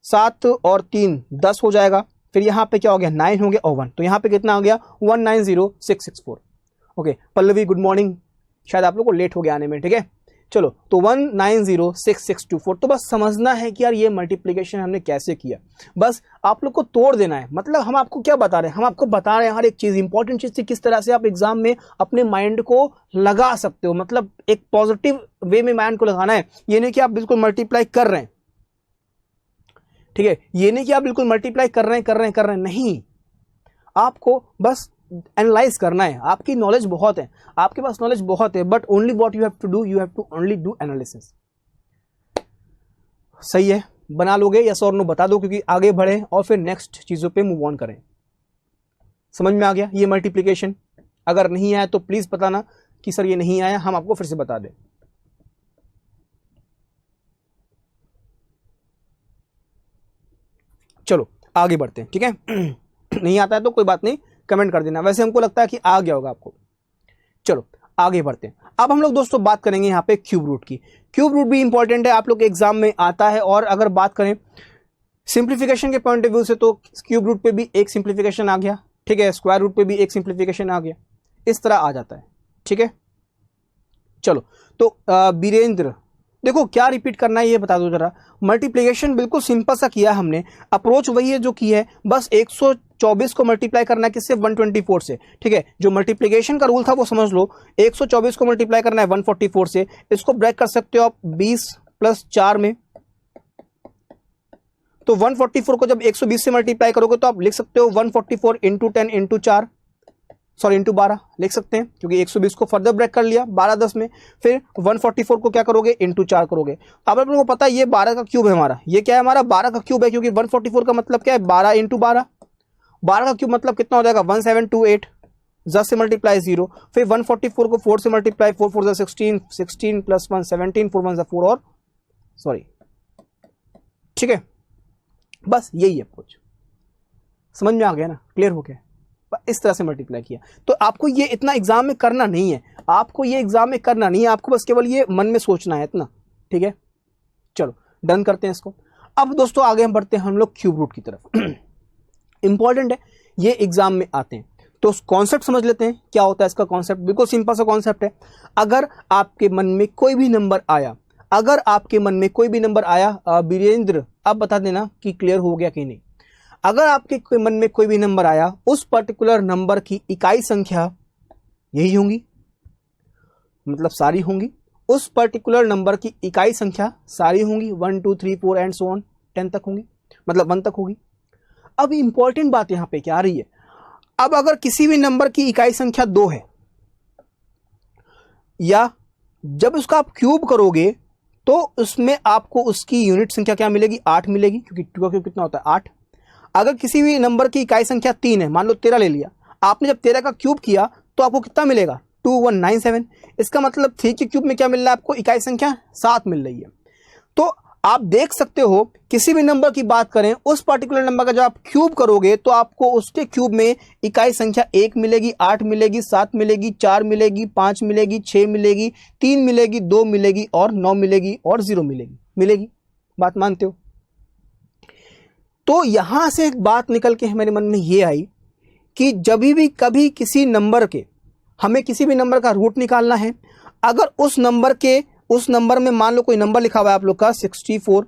7 और 3 10 हो जाएगा। फिर यहाँ पे क्या हो गया 9 हो गया और 1, तो यहाँ पे कितना हो गया 190664। ओके पल्लवी गुड मॉर्निंग, शायद आप लोग को लेट हो गया आने में, ठीक है। चलो तो 190664, तो बस समझना है कि यार ये मल्टीप्लिकेशन हमने कैसे किया, बस आप लोग को तोड़ देना है। मतलब हम आपको क्या बता रहे हैं, हम आपको बता रहे हैं हर एक चीज, इंपॉर्टेंट चीज थी किस तरह से आप एग्जाम में अपने माइंड को लगा सकते हो, मतलब एक पॉजिटिव वे में माइंड को लगाना है। ये नहीं कि आप बिल्कुल मल्टीप्लाई कर रहे हैं, ठीक है, ये नहीं कि आप बिल्कुल मल्टीप्लाई कर रहे हैं, नहीं, आपको बस एनालाइज करना है। आपकी नॉलेज बहुत है, आपके पास नॉलेज बहुत है, but only what you have to do, you have to only do analysis. सही है, बना लोगे यस और नो बता दो, क्योंकि आगे बढ़े और फिर नेक्स्ट चीजों पे मूव ऑन करें। समझ में आ गया ये मल्टीप्लिकेशन? अगर नहीं आया तो प्लीज बताना कि सर ये नहीं आया, हम आपको फिर से बता दें। चलो आगे बढ़ते हैं, ठीक है। नहीं आता है तो कोई बात नहीं, कमेंट कर देना, वैसे हमको लगता है कि आ गया होगा आपको। चलो आगे बढ़ते हैं। अब हम लोग दोस्तों बात करेंगे यहाँ पे क्यूब रूट की। क्यूब रूट भी इंपॉर्टेंट है, आप लोग के एग्जाम में आता है। और अगर बात करें सिंप्लीफिकेशन के पॉइंट ऑफ व्यू से तो क्यूब रूट पे भी एक सिंप्लीफिकेशन आ गया, ठीक है, स्क्वायर रूट पे भी एक सिंप्लीफिकेशन आ गया, इस तरह आ जाता है, ठीक है। चलो तो बीरेंद्र देखो क्या रिपीट करना है ये बता दो जरा। मल्टीप्लिकेशन बिल्कुल सिंपल सा किया हमने, अप्रोच वही है जो की है, बस 124 को मल्टीप्लाई करना है किससे, 124 से। ठीक है, जो मल्टीप्लिकेशन का रूल था वो समझ लो, 124 को मल्टीप्लाई करना है 144 से। इसको ब्रेक कर सकते हो आप 20 + 4 में, तो 144 को जब 120 से मल्टीप्लाई करोगे तो आप लिख सकते हो 144 × 10 × 4, सॉरी × 12 लिख सकते हैं, क्योंकि 120 को फर्दर ब्रेक कर लिया 12 10 में। फिर 144 को क्या करोगे, × 4 करोगे। अब आप लोगों को पता है ये 12 का क्यूब है हमारा, ये क्या है हमारा 12 का क्यूब है, क्योंकि 144 का मतलब क्या है 12 × 12, 12 का क्यूब मतलब कितना हो जाएगा 1728, 10 से मल्टीप्लाई 0, फिर 144 को 4 से मल्टीप्लाई, 4 4 16, 16 + 1 17, 4 1 4 और सॉरी, ठीक है, बस यही है कुछ, समझ में आ गया ना, क्लियर हो गया, इस तरह से मल्टीप्लाई किया। तो आपको ये इतना एग्जाम में करना नहीं है, आपको ये एग्जाम में करना नहीं है, आपको बस केवल ये मन में सोचना है इतना, ठीक है। चलो डन करते हैं इसको। अब दोस्तों आगे हम बढ़ते हैं हम लोग क्यूब रूट की तरफ। इंपॉर्टेंट है, ये एग्जाम में आते हैं, तो कॉन्सेप्ट समझ लेते हैं क्या होता है इसका कॉन्सेप्ट। बिल्कुल सिंपल सा कॉन्सेप्ट है। अगर आपके मन में कोई भी नंबर आया, अगर आपके मन में कोई भी नंबर आया, वीरेंद्र आप बता देना कि क्लियर हो गया कि नहीं। अगर आपके मन में कोई भी नंबर आया, उस पर्टिकुलर नंबर की इकाई संख्या यही होंगी, मतलब सारी होंगी, उस पर्टिकुलर नंबर की इकाई संख्या सारी होंगी, 1 2 3 4 एंड सो ऑन 10 तक होंगी, मतलब 1 तक होगी। अब इंपॉर्टेंट बात यहां पे क्या आ रही है, अब अगर किसी भी नंबर की इकाई संख्या 2 है, या जब उसका आप क्यूब करोगे तो उसमें आपको उसकी यूनिट संख्या क्या मिलेगी, 8 मिलेगी, क्योंकि 2 का क्यूब कितना होता है 8। अगर किसी भी नंबर की इकाई संख्या 3 है, मान लो 13 ले लिया आपने, जब 13 का क्यूब किया तो आपको कितना मिलेगा 2197। इसका मतलब 3 के क्यूब में क्या मिल रहा है आपको, इकाई संख्या 7 मिल रही है। तो आप देख सकते हो किसी भी नंबर की बात करें, उस पर्टिकुलर नंबर का जब आप क्यूब करोगे तो आपको उसके क्यूब में इकाई संख्या 1 मिलेगी, 8 मिलेगी, 7 मिलेगी, 4 मिलेगी, 5 मिलेगी, 6 मिलेगी, 3 मिलेगी, 2 मिलेगी और 9 मिलेगी और 0 मिलेगी। बात मानते हो? तो यहां से एक बात निकल के मेरे मन में ये आई कि जब भी कभी किसी नंबर के, हमें किसी भी नंबर का रूट निकालना है, अगर उस नंबर में मान लो कोई नंबर लिखा हुआ है आप लोग का 64,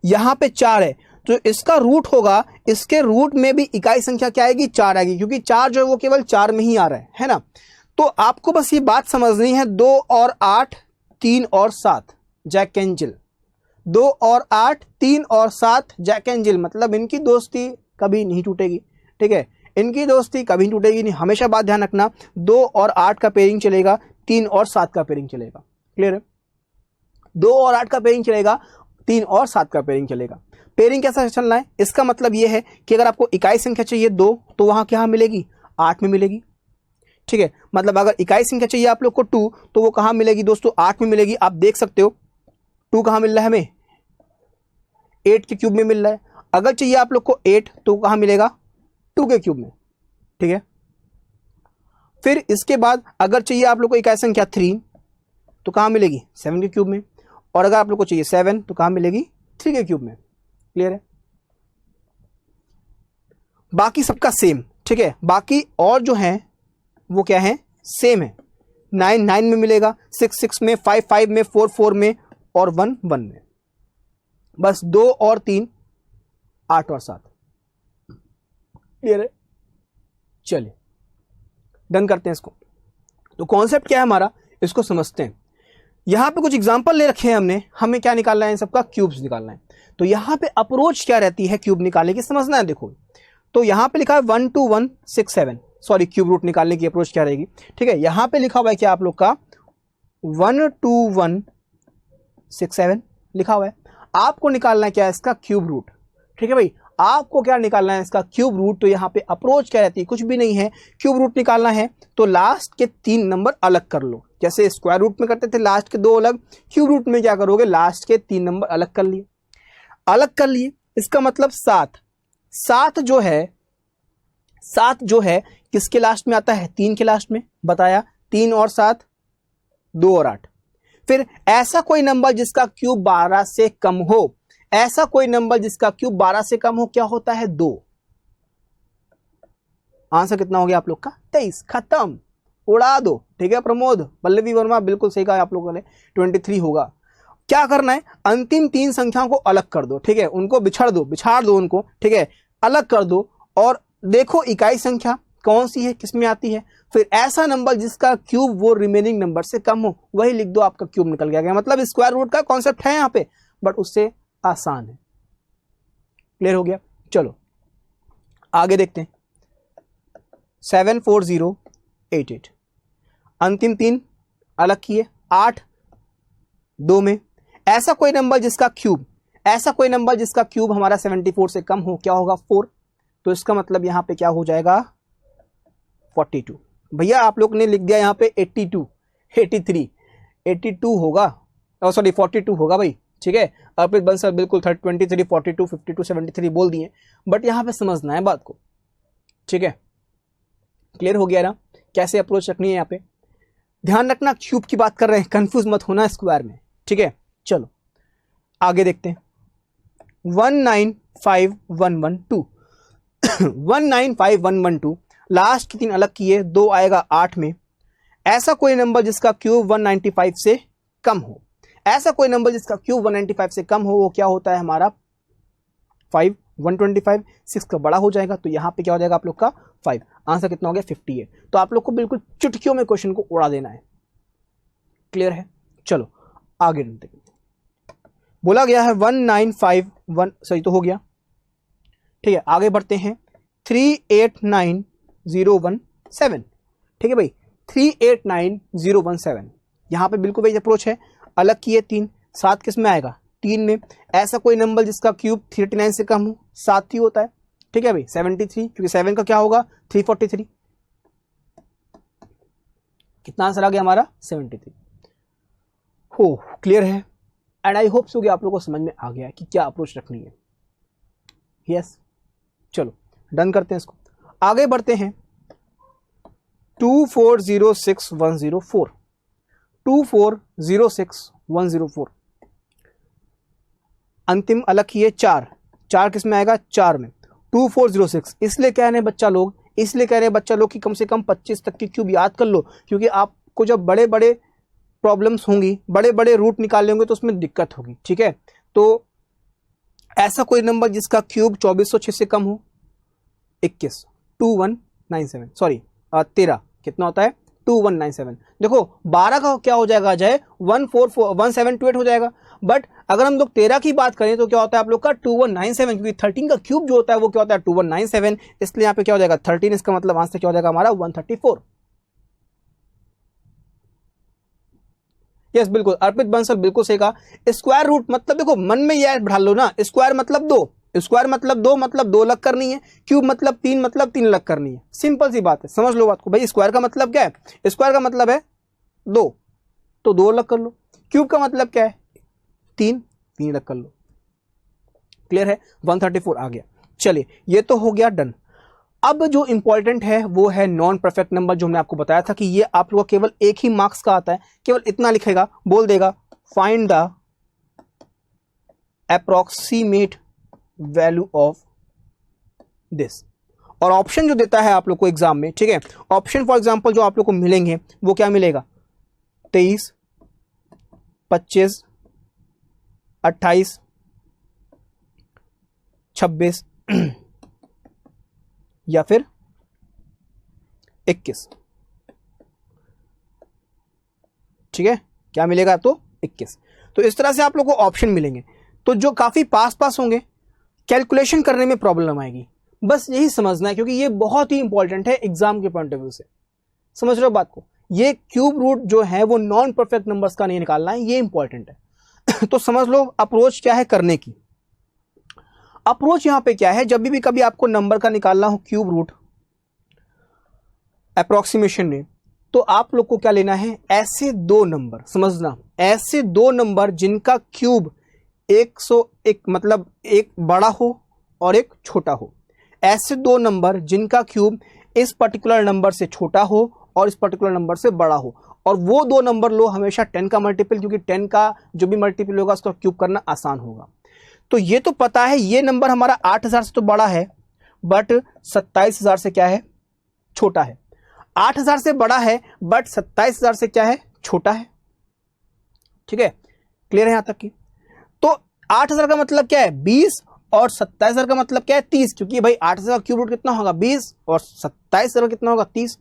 यहां पे 4 है, तो इसका रूट होगा, इसके रूट में भी इकाई संख्या क्या आएगी, 4 आएगी, क्योंकि 4 जो है वो केवल 4 में ही आ रहा है ना। तो आपको बस ये बात समझनी है, 2 और 8, 3 और 7 जैक एंड जिल, 2 और 8, 3 और 7 जैक एंड जिल, मतलब इनकी दोस्ती कभी नहीं टूटेगी, ठीक है, इनकी दोस्ती कभी टूटेगी नहीं। हमेशा बात ध्यान रखना, 2 और 8 का पेयरिंग चलेगा, 3 और 7 का पेयरिंग चलेगा, क्लियर है? 2 और 8 का पेयरिंग चलेगा, 3 और 7 का पेयरिंग चलेगा। पेयरिंग कैसा चलना है, इसका मतलब यह है कि अगर आपको इकाई संख्या चाहिए 2, तो वहां क्या मिलेगी, 8 में मिलेगी, ठीक है। मतलब अगर इकाई संख्या चाहिए आप लोग को 2, तो वो कहां मिलेगी दोस्तों, 8 में मिलेगी। आप देख सकते हो 2 कहां मिल रहा है हमें, 8 के क्यूब में मिल रहा है। अगर चाहिए आप लोग को 8, तो कहां मिलेगा, 2 के क्यूब में, ठीक है। फिर इसके बाद अगर चाहिए आप लोग को इकाई संख्या 3, तो कहां मिलेगी, 7 के क्यूब में। और अगर आप लोग को चाहिए 7, तो कहां मिलेगी, 3 के क्यूब में, क्लियर है। बाकी सबका सेम, ठीक है, बाकी और जो है वो क्या है, सेम है। 9 9 में मिलेगा, 6 6 में, 5 5 में, 4 4 में और 1 1 में। बस 2 और 3, 8 और 7, क्लियर है। चलिए डन करते हैं इसको। तो कॉन्सेप्ट क्या है हमारा, इसको समझते हैं। यहां पे कुछ एग्जांपल ले रखे हैं हमने, हमें क्या निकालना है, इन सबका क्यूब्स निकालना है। तो यहां पे अप्रोच क्या रहती है क्यूब निकालने की, समझना है। देखो तो यहां पे लिखा है 1 2 1 6 7, सॉरी क्यूब रूट निकालने की अप्रोच क्या रहेगी, ठीक है। यहां पे लिखा हुआ है क्या आप लोग का 1 2 1 6 7 लिखा हुआ है। आपको निकालना है क्या, इसका क्यूब रूट, ठीक है भाई, आपको क्या निकालना है, इसका क्यूब रूट। तो यहां पे अप्रोच क्या रहती है, कुछ भी नहीं है। क्यूब रूट निकालना है तो लास्ट के 3 नंबर अलग कर लो, जैसे स्क्वायर रूट में करते थे लास्ट के 2 अलग, क्यूब रूट में क्या करोगे, लास्ट के 3 नंबर अलग कर लिए, इसका मतलब 7 जो है किसके लास्ट में आता है, 3 के लास्ट में, बताया 3 और 7, 2 और 8। फिर ऐसा कोई नंबर जिसका क्यूब 12 से कम हो, ऐसा कोई नंबर जिसका क्यूब 12 से कम हो, क्या होता है, 2। आंसर कितना हो गया आप लोग का, 23, खत्म, उड़ा दो, ठीक है। प्रमोद पल्लवी वर्मा बिल्कुल सही कहा आप लोगों ने, 23 होगा। क्या करना है, अंतिम 3 संख्याओं को अलग कर दो, ठीक है, उनको बिछाड़ दो उनको, ठीक है, अलग कर दो और देखो इकाई संख्या कौन सी है, किस में आती है, फिर ऐसा नंबर जिसका क्यूब वो रिमेनिंग नंबर से कम हो, वही लिख दो, आपका क्यूब निकल गया। मतलब स्क्वायर रूट का कॉन्सेप्ट है यहाँ पे, बट उससे आसान है। क्लियर हो गया? चलो आगे देखते हैं। 74088 अंतिम 3 अलग किए, 8 2 में ऐसा कोई नंबर जिसका क्यूब हमारा 74 से कम हो, क्या होगा 4। तो इसका मतलब यहां पे क्या हो जाएगा 42। भैया आप लोग ने लिख दिया यहां पे 82 83 82 होगा, सॉरी 42 होगा भाई, ठीक है। अर्पित बंसल बिल्कुल 23 42 52 73 बोल दिए, बट यहां पे समझना है बात को, ठीक है। क्लियर हो गया ना कैसे अप्रोच रखनी है? यहाँ पे ध्यान रखना क्यूब की बात कर रहे हैं, कंफ्यूज मत होना स्क्वायर में, ठीक है। चलो आगे देखते हैं। 195112 195112 लास्ट की 3 अलग किए, 2 आएगा 8 में। ऐसा कोई नंबर जिसका क्यूब 195 से कम हो, ऐसा कोई नंबर जिसका क्यूब 195 से कम हो, वो क्या होता है हमारा 5 125 6 का बड़ा हो जाएगा, तो यहां पे क्या हो जाएगा आप लोग का 5। आंसर कितना हो गया 50 है। तो आप लोग को बिल्कुल चुटकियों में क्वेश्चन को उड़ा देना है। क्लियर है? चलो आगे देखते हैं। बोला गया है 1951, सही तो हो गया, ठीक है। आगे बढ़ते हैं 389017, ठीक है भाई 389017। यहां पे बिल्कुल वही अप्रोच है, अलग किए 3, 7 किस में आएगा 3 में। ऐसा कोई नंबर जिसका क्यूब 389 से कम हो, 7 ही होता है, ठीक है भाई 73, क्योंकि 7 का क्या होगा 343। कितना आंसर आ गया हमारा 73 हो। क्लियर है? एंड आई होप सो कि आप लोगों को समझ में आ गया है कि क्या अप्रोच रखनी है। यस चलो डन करते हैं इसको, आगे बढ़ते हैं। 2406104 2406104 अंतिम अलग किए 4 किस में आएगा 4 में। 2406 इसलिए कह रहे हैं बच्चा लोग कि कम से कम 25 तक की क्यूब याद कर लो, क्योंकि आपको जब बड़े बड़े प्रॉब्लम्स होंगी, बड़े बड़े रूट निकाल लेंगे तो उसमें दिक्कत होगी, ठीक है। तो ऐसा कोई नंबर जिसका क्यूब 2406 से कम हो, 21 2197 सॉरी 13 कितना होता है 2197। देखो 12 का क्या हो जाएगा अजय 1728 हो जाएगा, बट अगर हम लोग 13 की बात करें तो क्या होता है आप लोग का 2197, क्योंकि 13 का क्यूब जो होता है वो क्या होता है 2197, इसलिए यहाँ पे क्या हो जाएगा 13। इसका मतलब आंसर क्या हो जाएगा हमारा 134। यस बिल्कुल अर्पित बंसल बिल्कुल सही कहा। स्क्वायर रूट मतलब देखो मन में यह बिठा लो ना, स्क्वायर मतलब 2, स्क्वायर मतलब 2 मतलब 2 अलग करनी है, क्यूब मतलब 3 मतलब 3 अलग करनी है। सिंपल सी बात है, समझ लो बात को भाई। स्क्वायर का मतलब क्या है? स्क्वायर का मतलब है 2, तो 2 अलग कर लो। क्यूब का मतलब क्या है 3 अलग कर लो। क्लियर है? 134 आ गया। चलिए ये तो हो गया डन। अब जो इंपॉर्टेंट है वो है नॉन परफेक्ट नंबर, जो हमने आपको बताया था कि ये आप लोग केवल एक ही मार्क्स का आता है, केवल इतना लिखेगा, बोल देगा find the approximate value of this. और ऑप्शन जो देता है आप लोग को एग्जाम में, ठीक है, ऑप्शन फॉर एग्जांपल जो आप लोग को मिलेंगे वो क्या मिलेगा 23 25 28 26 या फिर 21, ठीक है। क्या मिलेगा तो 21। तो इस तरह से आप लोग को ऑप्शन मिलेंगे, तो जो काफी पास होंगे कैलकुलेशन करने में प्रॉब्लम आएगी, बस यही समझना है, क्योंकि ये बहुत ही इंपॉर्टेंट है एग्जाम के पॉइंट ऑफ व्यू से। समझ रहे हो बात को? ये क्यूब रूट जो है वो नॉन परफेक्ट नंबर्स का नहीं निकालना है, ये इंपॉर्टेंट है। तो समझ लो अप्रोच क्या है करने की। अप्रोच यहां पे क्या है, जब भी कभी आपको नंबर का निकालना हो क्यूब रूट अप्रोक्सीमेशन में, तो आप लोग को क्या लेना है, ऐसे 2 नंबर, समझना ऐसे 2 नंबर जिनका क्यूब 101 मतलब एक बड़ा हो और एक छोटा हो। ऐसे 2 नंबर जिनका क्यूब इस पर्टिकुलर नंबर से छोटा हो और इस पर्टिकुलर नंबर से बड़ा हो, और वो 2 नंबर लो हमेशा 10 का मल्टीपल, क्योंकि 10 का जो भी मल्टीपल होगा उसका क्यूब करना आसान होगा। तो ये तो पता है ये नंबर हमारा 8000 से तो बड़ा है, बट 27000 से क्या है छोटा है। 8000 से बड़ा है बट 27000 से क्या है छोटा है, ठीक है। क्लियर है यहां तक की? तो 8000 का मतलब क्या है 20 और 27,000 का मतलब क्या है 30, क्योंकि भाई 8,000 का क्यूब रूट कितना होगा 20 और 27,000 कितना होगा 30।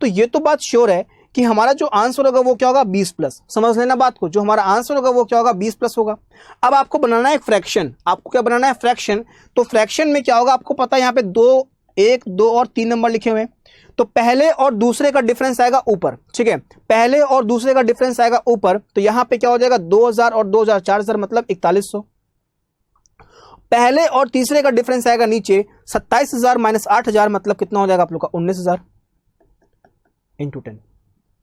तो ये तो बात श्योर है कि हमारा जो आंसर होगा वो क्या होगा 20 प्लस। समझ लेना बात को, जो हमारा आंसर होगा वो क्या होगा 20 प्लस होगा। अब आपको बनाना है फ्रैक्शन, आपको क्या बनाना है फ्रैक्शन। तो फ्रैक्शन में क्या होगा आपको पता है, यहाँ पे 2, 1, 2 और 3 नंबर लिखे हुए हैं। तो पहले और दूसरे का डिफरेंस आएगा ऊपर, ठीक है, पहले और दूसरे का डिफरेंस आएगा ऊपर। तो यहां पे क्या हो जाएगा 2000 और 2000 4000 मतलब 4100। पहले और तीसरे का डिफरेंस आएगा नीचे, 27,000 माइनस 8,000 मतलब कितना हो जाएगा आप लोग का 19,000 इंटू 10,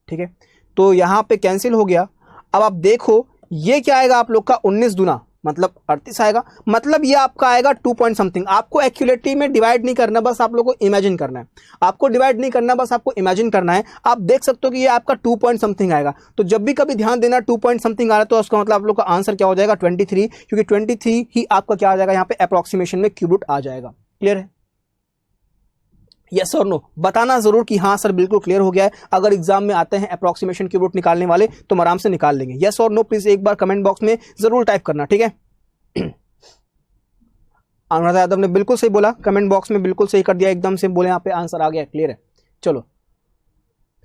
ठीक है। तो यहां पे कैंसिल हो गया। अब आप देखो ये क्या आएगा आप लोग का 19 दूना मतलब 38 आएगा, मतलब ये आपका आएगा 2 पॉइंट समथिंग। आपको एक्यूरेटली में डिवाइड नहीं करना, बस आप लोगों को इमेजिन करना है। आपको डिवाइड नहीं करना, बस आपको इमेजिन करना है। आप देख सकते हो कि ये आपका 2 पॉइंट समथिंग आएगा। तो जब भी कभी ध्यान देना 2 पॉइंट समथिंग आ रहा है तो उसका मतलब आप लोग का आंसर क्या हो जाएगा 23, क्योंकि 23 ही आपका क्या आ जाएगा यहाँ पे अप्रोक्सीमेशन में क्यूब रूट आ जाएगा। क्लियर है? यस और नो बताना जरूर कि हाँ सर बिल्कुल क्लियर हो गया है। अगर एग्जाम में आते हैं अप्रोक्सीमेशन क्यूब रूट निकालने वाले तो हम आराम से निकाल लेंगे। यस और नो प्लीज एक बार कमेंट बॉक्स में जरूर टाइप करना, ठीक है। अनुराधा यादव ने बिल्कुल सही बोला, कमेंट बॉक्स में बिल्कुल सही कर दिया, एकदम से बोले यहाँ पे आंसर आ गया। क्लियर है? चलो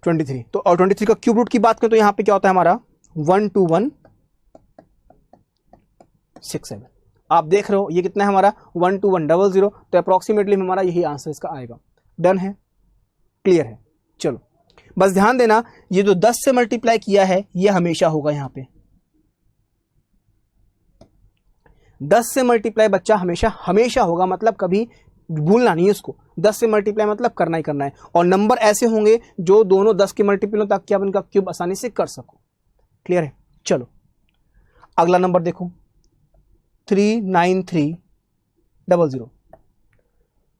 23। तो और 23 का क्यूब रूट की बात करें तो यहाँ पे क्या होता है हमारा 12167। आप देख रहे हो ये कितना है हमारा 12100। तो अप्रोक्सीमेटली हमारा यही आंसर इसका आएगा। डन है? क्लियर है? चलो बस ध्यान देना ये जो 10 से मल्टीप्लाई किया है ये हमेशा होगा। यहाँ पे 10 से मल्टीप्लाई बच्चा हमेशा हमेशा होगा, मतलब कभी भूलना नहीं है उसको। 10 से मल्टीप्लाई मतलब करना ही करना है। और नंबर ऐसे होंगे जो दोनों 10 के मल्टीपल हो ताकि आप इनका क्यूब आसानी से कर सको। क्लियर है? चलो अगला नंबर देखो 39300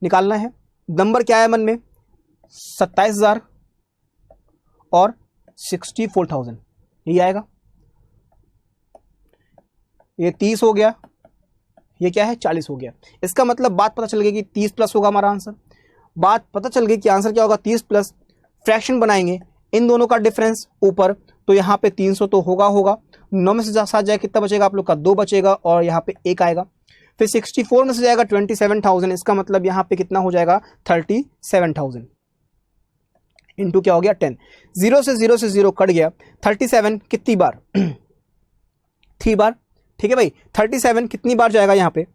निकालना है। नंबर क्या है मन में 27,000 और 64,000 यही आएगा। ये 30 हो गया, ये क्या है 40 हो गया। इसका मतलब बात पता चल गई कि 30 प्लस होगा हमारा आंसर। बात पता चल गई कि आंसर क्या होगा 30 प्लस। फ्रैक्शन बनाएंगे इन दोनों का डिफरेंस ऊपर, तो यहाँ पे 300 तो होगा 9 में से 7 जाए कितना बचेगा आप लोग का 2 बचेगा और यहाँ पे 1 आएगा। फिर 64 में से जाएगा 27,000, इसका मतलब यहाँ पे कितना हो जाएगा 37,000 इंटू क्या हो गया 10। 0 से 0 कट गया। 37 कितनी बार 3 बार, ठीक है भाई। 37 कितनी बार जाएगा यहाँ पे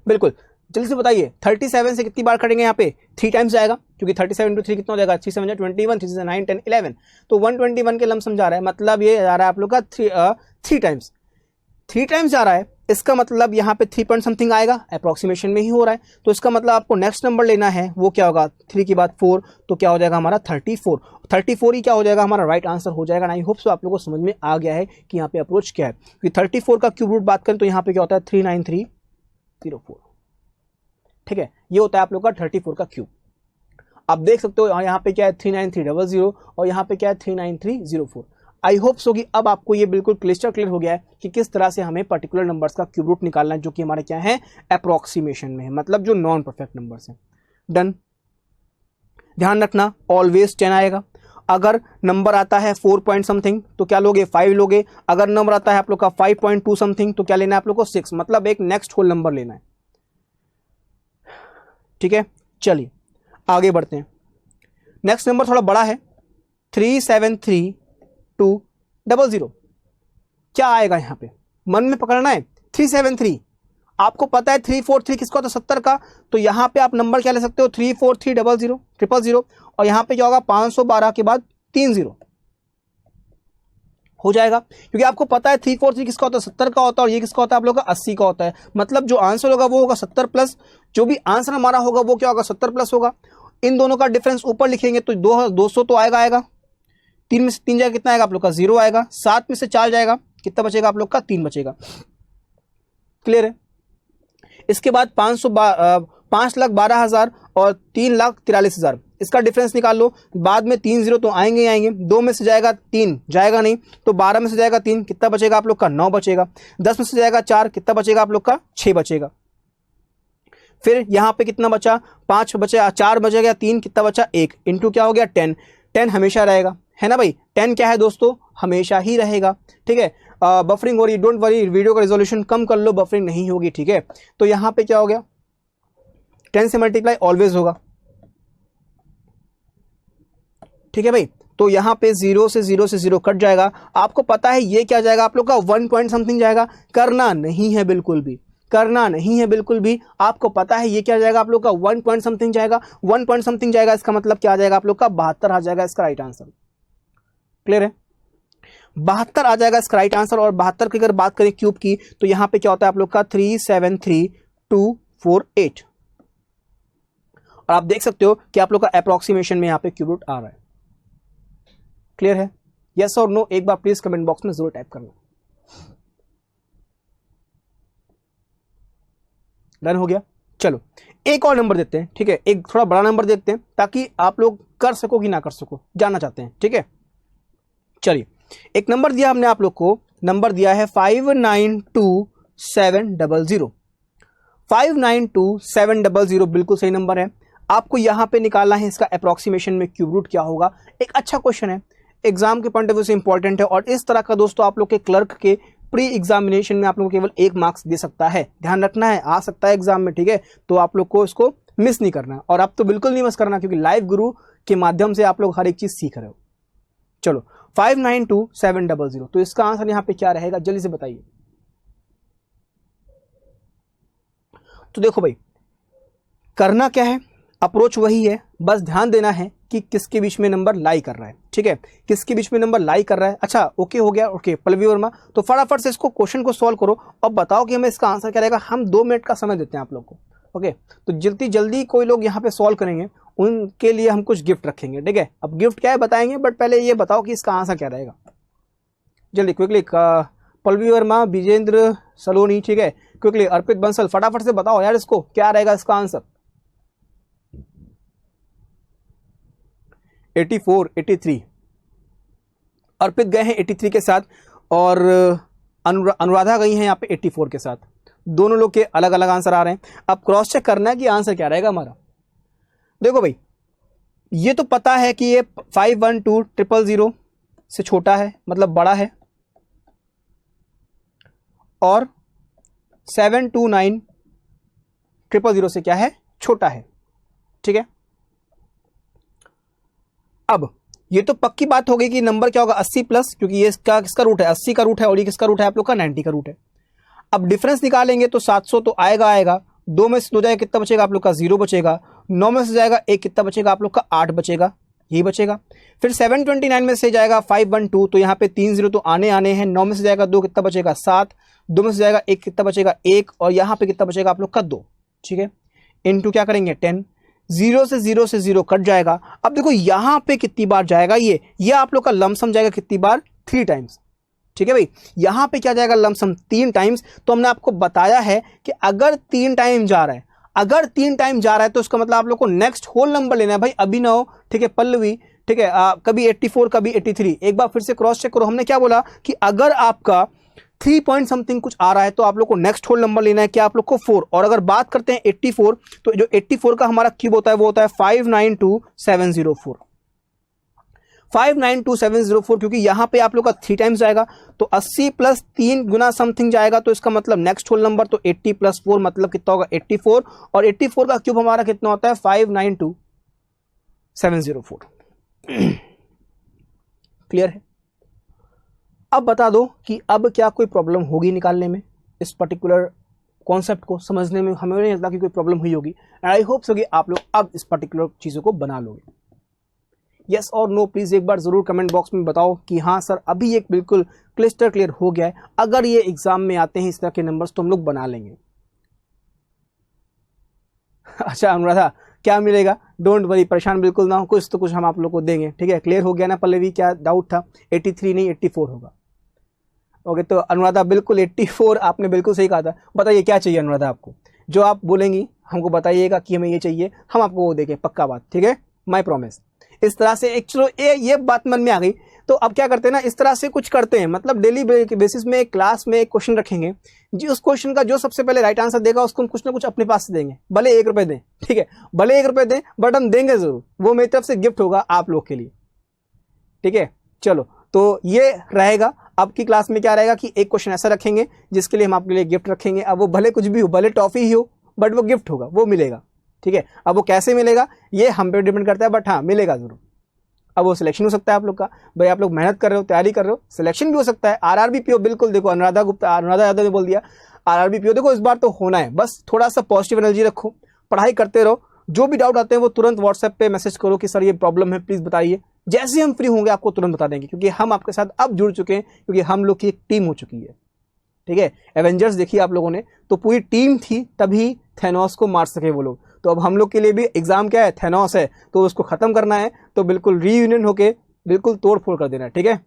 बिल्कुल जल्दी से बताइए 37 से कितनी बार कटेंगे यहाँ पे 3 टाइम्स जाएगा, क्योंकि 37 इंटू 3 कितना हो जाएगा 3 7 21 3 से 9 10 11। तो 121 के लमसम जा रहा है, मतलब ये जा रहा है आप लोग का 3 टाइम्स जा रहा है। इसका मतलब यहाँ पे 3 पॉइंट समथिंग आएगा, अप्रोक्सीमेशन में ही हो रहा है। तो इसका मतलब आपको नेक्स्ट नंबर लेना है, वो क्या होगा 3 के बाद 4, तो क्या हो जाएगा हमारा 34 ही क्या हो जाएगा हमारा राइट आंसर हो जाएगा। आई होप सो आप लोगों को समझ में आ गया है कि यहाँ पे अप्रोच क्या है। क्योंकि 34 का क्यूब रूट बात करें तो यहाँ पे क्या होता है 39304, ठीक है। ये होता है आप लोग का 34 का क्यूब। आप देख सकते हो यहाँ पे क्या है 39300 और यहाँ पे क्या है 39304। आई होप सो कि अब आपको ये बिल्कुल क्लियर हो गया है कि किस तरह से हमें पर्टिकुलर नंबर्स का क्यूब रूट निकालना है, जो कि हमारे क्या है अप्रोक्सीमेशन में है, मतलब जो नॉन परफेक्ट नंबर्स हैं। डन। ध्यान रखना ऑलवेज 10 आएगा। अगर नंबर आता है 4 पॉइंट समथिंग तो क्या लोगे 5 लोगे। अगर नंबर आता है आप लोग का 5.2 समथिंग तो क्या लेना है आप लोग को 6, मतलब एक नेक्स्ट होल नंबर लेना है, ठीक है। चलिए आगे बढ़ते हैं। नेक्स्ट नंबर थोड़ा बड़ा है 373,200। क्या आएगा यहां पे मन में पकड़ना है 373। आपको पता है 343 किसका होता है 70 का, तो यहां पे आप नंबर क्या ले सकते हो 34300 और यहां पे क्या होगा 512 के बाद 30 हो जाएगा। क्योंकि आपको पता है 343 किसका होता है 70 का होता है और ये किसका होता है आप लोग का 80 का होता है। मतलब जो आंसर होगा वो होगा 70 प्लस, जो भी आंसर हमारा होगा वो क्या होगा 70 प्लस होगा। इन दोनों का डिफरेंस ऊपर लिखेंगे तो 200 तो आएगा 3 में से 3 जाएगा कितना आएगा आप लोग का 0 आएगा। 7 में से 4 जाएगा कितना बचेगा आप लोग का 3 बचेगा। क्लियर है? इसके बाद 5,12,000 और 3,43,000 इसका डिफरेंस निकाल लो। बाद में 3 0 तो आएंगे ही आएंगे। 2 में से जाएगा 3 जाएगा नहीं, तो 12 में से जाएगा 3 कितना बचेगा आप लोग का 9 बचेगा। 10 में से जाएगा 4 कितना बचेगा आप लोग का 6 बचेगा। फिर यहाँ पे कितना बचा 5 बचा 4 बचेगा 3 कितना बचा 1 इंटू क्या हो गया 10 हमेशा रहेगा, है ना भाई। 10 क्या है दोस्तों, हमेशा ही रहेगा, ठीक है। बफरिंग हो रही, डोंट वरी, वीडियो का रेजोल्यूशन कम कर लो, बफरिंग नहीं होगी, ठीक है। तो यहां पे क्या हो गया, 10 से मल्टीप्लाई ऑलवेज होगा, ठीक है भाई। तो यहां पे 0 से 0 कट जाएगा। आपको पता है ये क्या जाएगा आप लोग का, 1 पॉइंट समथिंग जाएगा। करना नहीं है बिल्कुल भी, करना नहीं है बिल्कुल भी। आपको पता है ये क्या जाएगा आप लोग का, 1 पॉइंट समथिंग जाएगा। 1 पॉइंट समथिंग जाएगा, इसका मतलब क्या आ जाएगा आप लोग का, 72 आ जाएगा इसका राइट आंसर। क्लियर है, 72 आ जाएगा इसका राइट आंसर। और 72 की अगर बात करें क्यूब की, तो यहां पे क्या होता है आप लोग का 373248। और आप देख सकते हो कि आप लोग का अप्रोक्सीमेशन में यहां पे क्यूब रूट आ रहा है। क्लियर है, यस और नो, एक बार प्लीज कमेंट बॉक्स में जरूर टाइप करना। डन हो गया। चलो एक और नंबर देते हैं, ठीक है, एक थोड़ा बड़ा नंबर देखते हैं ताकि आप लोग कर सको कि ना कर सको, जानना चाहते हैं, ठीक है। चलिए एक नंबर दिया हमने आप लोग को, नंबर दिया है 592700। 592700 बिल्कुल सही नंबर है। आपको यहां पे निकालना है इसका अप्रोक्सीमेशन में क्यूब रूट क्या होगा। एक अच्छा क्वेश्चन है, एग्जाम के पॉइंट ऑफ व्यू से इंपॉर्टेंट है। और इस तरह का दोस्तों आप लोग के क्लर्क के प्री एग्जामिनेशन में आप लोग को केवल 1 मार्क्स दे सकता है, ध्यान रखना है, आ सकता है एग्जाम में, ठीक है। तो आप लोग को इसको मिस नहीं करना, और अब तो बिल्कुल नहीं मिस करना, क्योंकि लाइव गुरु के माध्यम से आप लोग हर एक चीज सीख रहे हो। चलो 592700, तो इसका आंसर यहां पे क्या रहेगा, जल्दी से बताइए। तो देखो भाई, करना क्या है, अप्रोच वही है, बस ध्यान देना है कि किसके बीच में नंबर लाई कर रहा है, ठीक है, किसके बीच में नंबर लाई कर रहा है। अच्छा ओके हो गया, ओके पल्लवी वर्मा, तो फटाफट से इसको क्वेश्चन को सॉल्व करो और बताओ कि हमें इसका आंसर क्या रहेगा। हम 2 मिनट का समय देते हैं आप लोग को, ओके। तो जल्दी जल्दी कोई लोग यहाँ पे सॉल्व करेंगे, उनके लिए हम कुछ गिफ्ट रखेंगे, ठीक है। अब गिफ्ट क्या है बताएंगे, बट पहले ये बताओ कि इसका आंसर क्या रहेगा। जल्दी क्विकली, पल्लवी वर्मा, विजेंद्र सलोनी, ठीक है, क्विकली, अर्पित बंसल, फटाफट से बताओ यार इसको क्या रहेगा इसका आंसर। 84, 83, अर्पित गए हैं 83 के साथ, और अनुराधा गई हैं यहाँ पे 84 के साथ। दोनों लोग के अलग अलग आंसर आ रहे हैं। अब क्रॉस चेक करना है कि आंसर क्या रहेगा हमारा। देखो भाई, ये तो पता है कि ये 512000 से छोटा है, मतलब बड़ा है, और 729000 से क्या है, छोटा है, ठीक है। अब ये तो पक्की बात हो गई कि नंबर क्या होगा 80 प्लस, क्योंकि ये इसका किसका रूट है, 80 का रूट है, और ये किसका रूट है आप लोग का, 90 का रूट है। अब डिफरेंस निकालेंगे तो 700 तो आएगा, 2 में से 2 जाएगा कितना बचेगा आप लोग का, 0 बचेगा। 9 में से जाएगा 1, कितना बचेगा आप लोग का, 8 बचेगा, यही बचेगा। फिर 729 में से जाएगा 512, तो यहाँ पे 3 0 तो आने हैं। 9 में से जाएगा 2, कितना बचेगा, 7। 2 में से जाएगा 1, कितना बचेगा, 1, और यहाँ पे कितना बचेगा आप लोग का, 2, ठीक है। इनटू क्या करेंगे, 10। 0 से 0 कट जाएगा। अब देखो यहां पे कितनी बार जाएगा, ये आप लोग का लमसम जाएगा कितनी बार, 3 टाइम्स, ठीक है भाई। यहां पे क्या जाएगा, लमसम 3 टाइम्स। तो हमने आपको बताया है कि अगर 3 टाइम जा रहा है, अगर 3 टाइम जा रहा है, तो उसका मतलब आप लोग को नेक्स्ट होल नंबर लेना है भाई। अभिनव, ठीक है, पल्लवी, ठीक है, कभी 84 कभी 83। एक बार फिर से क्रॉस चेक करो, हमने क्या बोला कि अगर आपका 3 पॉइंट समथिंग कुछ आ रहा है तो आप लोग को नेक्स्ट होल नंबर लेना है, क्या आप लोग को 4। और अगर बात करते हैं 84, तो जो 84 का हमारा क्यूब होता है वो होता है 592704। 592704, क्योंकि यहां पे आप लोग का 3 टाइम्स जाएगा, तो 80 प्लस 3 गुना समथिंग जाएगा, तो इसका मतलब नेक्स्ट होल नंबर, तो 80 प्लस 4 मतलब कितना होगा, 84। और 84 का क्यूब हमारा कितना होता है, 592704। क्लियर है। अब बता दो कि अब क्या कोई प्रॉब्लम होगी निकालने में, इस पर्टिकुलर कॉन्सेप्ट को समझने में हमें नहीं लगता कि कोई प्रॉब्लम हुई होगी। एंड आई होप सो कि आप लोग अब इस पर्टिकुलर चीज़ों को बना लोगे। यस और नो प्लीज़ एक बार ज़रूर कमेंट बॉक्स में बताओ कि हाँ सर अभी एक बिल्कुल क्लिस्टर क्लियर हो गया है। अगर ये एग्जाम में आते हैं इस तरह के नंबर्स तो हम लोग बना लेंगे। अच्छा अनुराधा, क्या मिलेगा, डोंट वरी, परेशान बिल्कुल ना हो, कुछ तो कुछ हम आप लोग को देंगे, ठीक है। क्लियर हो गया ना पल्लवी, क्या डाउट था, 83 नहीं 84 होगा। ओके तो अनुराधा बिल्कुल 84 आपने बिल्कुल सही कहा था। बताइए क्या चाहिए अनुराधा आपको, जो आप बोलेंगी हमको बताइएगा कि हमें ये चाहिए, हम आपको वो देंगे, पक्का बात, ठीक है, माय प्रॉमिस। इस तरह से एक चलो ये बात मन में आ गई। तो अब क्या करते हैं ना, इस तरह से कुछ करते हैं, मतलब डेली बेसिस में क्लास में एक क्वेश्चन रखेंगे जी, उस क्वेश्चन का जो सबसे पहले राइट आंसर देगा उसको हम कुछ ना कुछ अपने पास से देंगे, भले 1 रुपए दें, ठीक है, भले 1 रुपए दें, बट हम देंगे जरूर, वो मेरी तरफ से गिफ्ट होगा आप लोग के लिए। ठीक है, चलो तो ये रहेगा। अब की क्लास में क्या रहेगा कि एक क्वेश्चन ऐसा रखेंगे जिसके लिए हम आपके लिए गिफ्ट रखेंगे। अब वो भले कुछ भी हो, भले टॉफी ही हो, बट वो गिफ्ट होगा, वो मिलेगा, ठीक है। अब वो कैसे मिलेगा ये हम पे डिपेंड करता है, बट हाँ मिलेगा जरूर। अब वो सिलेक्शन हो सकता है आप लोग का, भाई आप लोग मेहनत कर रहे हो, तैयारी कर रहे हो, सिलेक्शन भी हो सकता है। आरआरबी पीओ, बिल्कुल देखो अनुराधा यादव ने बोल दिया आरआरबी पीओ, देखो इस बार तो होना है, बस थोड़ा सा पॉजिटिव एनर्जी रखो, पढ़ाई करते रहो। जो भी डाउट आते हैं वो तुरंत व्हाट्सएप पे मैसेज करो कि सर ये प्रॉब्लम है, प्लीज बताइए। जैसे हम फ्री होंगे आपको तुरंत बता देंगे, क्योंकि हम आपके साथ अब जुड़ चुके हैं, क्योंकि हम लोग की एक टीम हो चुकी है, ठीक है। एवेंजर्स देखिए आप लोगों ने, तो पूरी टीम थी तभी थैनोस को मार सके वो लोग। तो अब हम लोग के लिए भी एग्जाम क्या है, थैनोस है, तो उसको खत्म करना है, तो बिल्कुल रीयूनियन होके बिल्कुल तोड़ फोड़ कर देना है, ठीक है।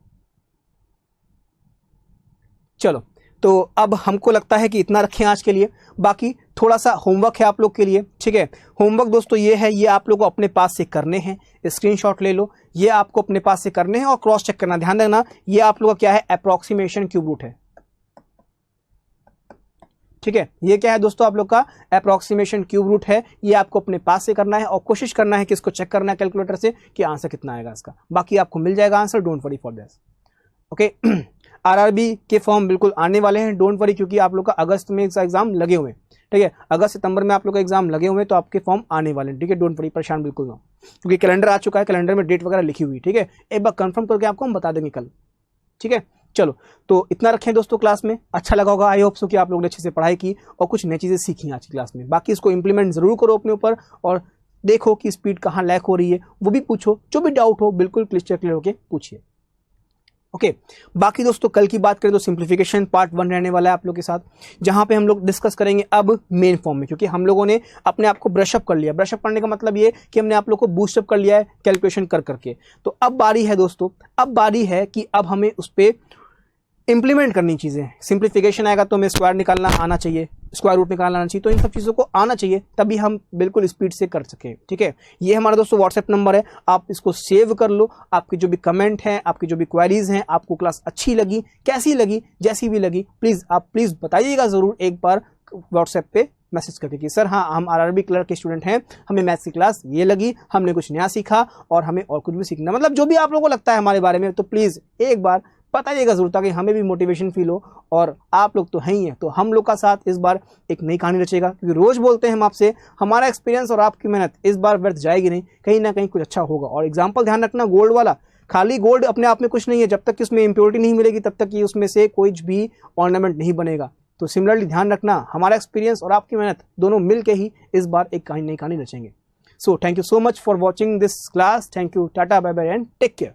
चलो तो अब हमको लगता है कि इतना रखें आज के लिए। बाकी थोड़ा सा होमवर्क है आप लोग के लिए, ठीक है। होमवर्क दोस्तों ये है, ये आप लोग को अपने पास से करने हैं, स्क्रीनशॉट ले लो, ये आपको अपने पास से करने हैं और क्रॉस चेक करना। ध्यान रखना ये आप लोग का क्या है, अप्रोक्सीमेशन क्यूब रूट है, ठीक है। ये क्या है दोस्तों, आप लोग का अप्रोक्सीमेशन क्यूब रूट है, ये आपको अपने पास से करना है और कोशिश करना है कि इसको चेक करना है कैलकुलेटर से कि आंसर कितना आएगा इसका। बाकी आपको मिल जाएगा answer, don't worry for this, okay. RRB के फॉर्म बिल्कुल आने वाले हैं, डोंट वरी, क्योंकि आप लोग का अगस्त में एग्जाम लगे हुए हैं, ठीक है। अगस्त सितंबर में आप लोग का एग्जाम लगे हुए हैं, तो आपके फॉर्म आने वाले हैं, ठीक है। डोंट वरी, परेशान बिल्कुल ना, क्योंकि कैलेंडर आ चुका है, कैलेंडर में डेट वगैरह लिखी हुई, ठीक है। एक बार कंफर्म करके आपको हम बता देंगे कल, ठीक है। चलो तो इतना रखें दोस्तों क्लास में, अच्छा लगा होगा, आई होप सो कि आप लोगों ने अच्छे से पढ़ाई की और कुछ नई चीजें सीखी आज की क्लास में। बाकी इसको इंप्लीमेंट जरूर करो अपने ऊपर और देखो कि स्पीड कहाँ लैक हो रही है, वो भी पूछो, जो भी डाउट हो बिल्कुल क्लियर होके पूछिए, ओके। बाकी दोस्तों कल की बात करें तो सिंप्लीफिकेशन पार्ट 1 रहने वाला है आप लोग के साथ, जहां पे हम लोग डिस्कस करेंगे अब मेन फॉर्म में, क्योंकि हम लोगों ने अपने आप को ब्रशअप कर लिया। ब्रशअप करने का मतलब ये कि हमने आप लोग को बूस्टअप कर लिया है कैलकुलेशन कर करके। तो अब बारी है दोस्तों, अब बारी है कि अब हमें उस पर इंप्लीमेंट करनी चीजें। सिंप्लीफिकेशन आएगा तो हमें स्क्वायर निकालना आना चाहिए, स्क्वायर रूट निकालना आना चाहिए, तो इन सब चीजों को आना चाहिए, तभी हम बिल्कुल स्पीड से कर सके, ठीक है। ये हमारा दोस्तों व्हाट्सएप नंबर है, आप इसको सेव कर लो। आपकी जो भी कमेंट हैं, आपकी जो भी क्वेरीज हैं, आपको क्लास अच्छी लगी, कैसी लगी, जैसी भी लगी, प्लीज बताइएगा जरूर एक बार व्हाट्सएप पे मैसेज करके कि सर हाँ हम आरआरबी क्लर्क के स्टूडेंट हैं, हमें मैथ्स की क्लास ये लगी, हमने कुछ नया सीखा और हमें और कुछ भी सीखना, मतलब जो भी आप लोगों को लगता है हमारे बारे में, तो प्लीज एक बार बताइएगा जरूर, ताकि हमें भी मोटिवेशन फील हो। और आप लोग तो हैं ही हैं, तो हम लोग का साथ इस बार एक नई कहानी रचेगा, क्योंकि रोज बोलते हैं हम आपसे, हमारा एक्सपीरियंस और आपकी मेहनत इस बार व्यर्थ जाएगी नहीं, कहीं ना कहीं कुछ अच्छा होगा। और एग्जाम्पल ध्यान रखना, गोल्ड वाला, खाली गोल्ड अपने आप में कुछ नहीं है, जब तक कि उसमें इंप्योरिटी नहीं मिलेगी तब तक कि उसमें से कोई भी ऑर्नामेंट नहीं बनेगा। तो सिमिलरली ध्यान रखना, हमारा एक्सपीरियंस और आपकी मेहनत दोनों मिलकर ही इस बार एक नई कहानी रचेंगे। So thank you so much for watching this class, thank you, tata bye bye and take care.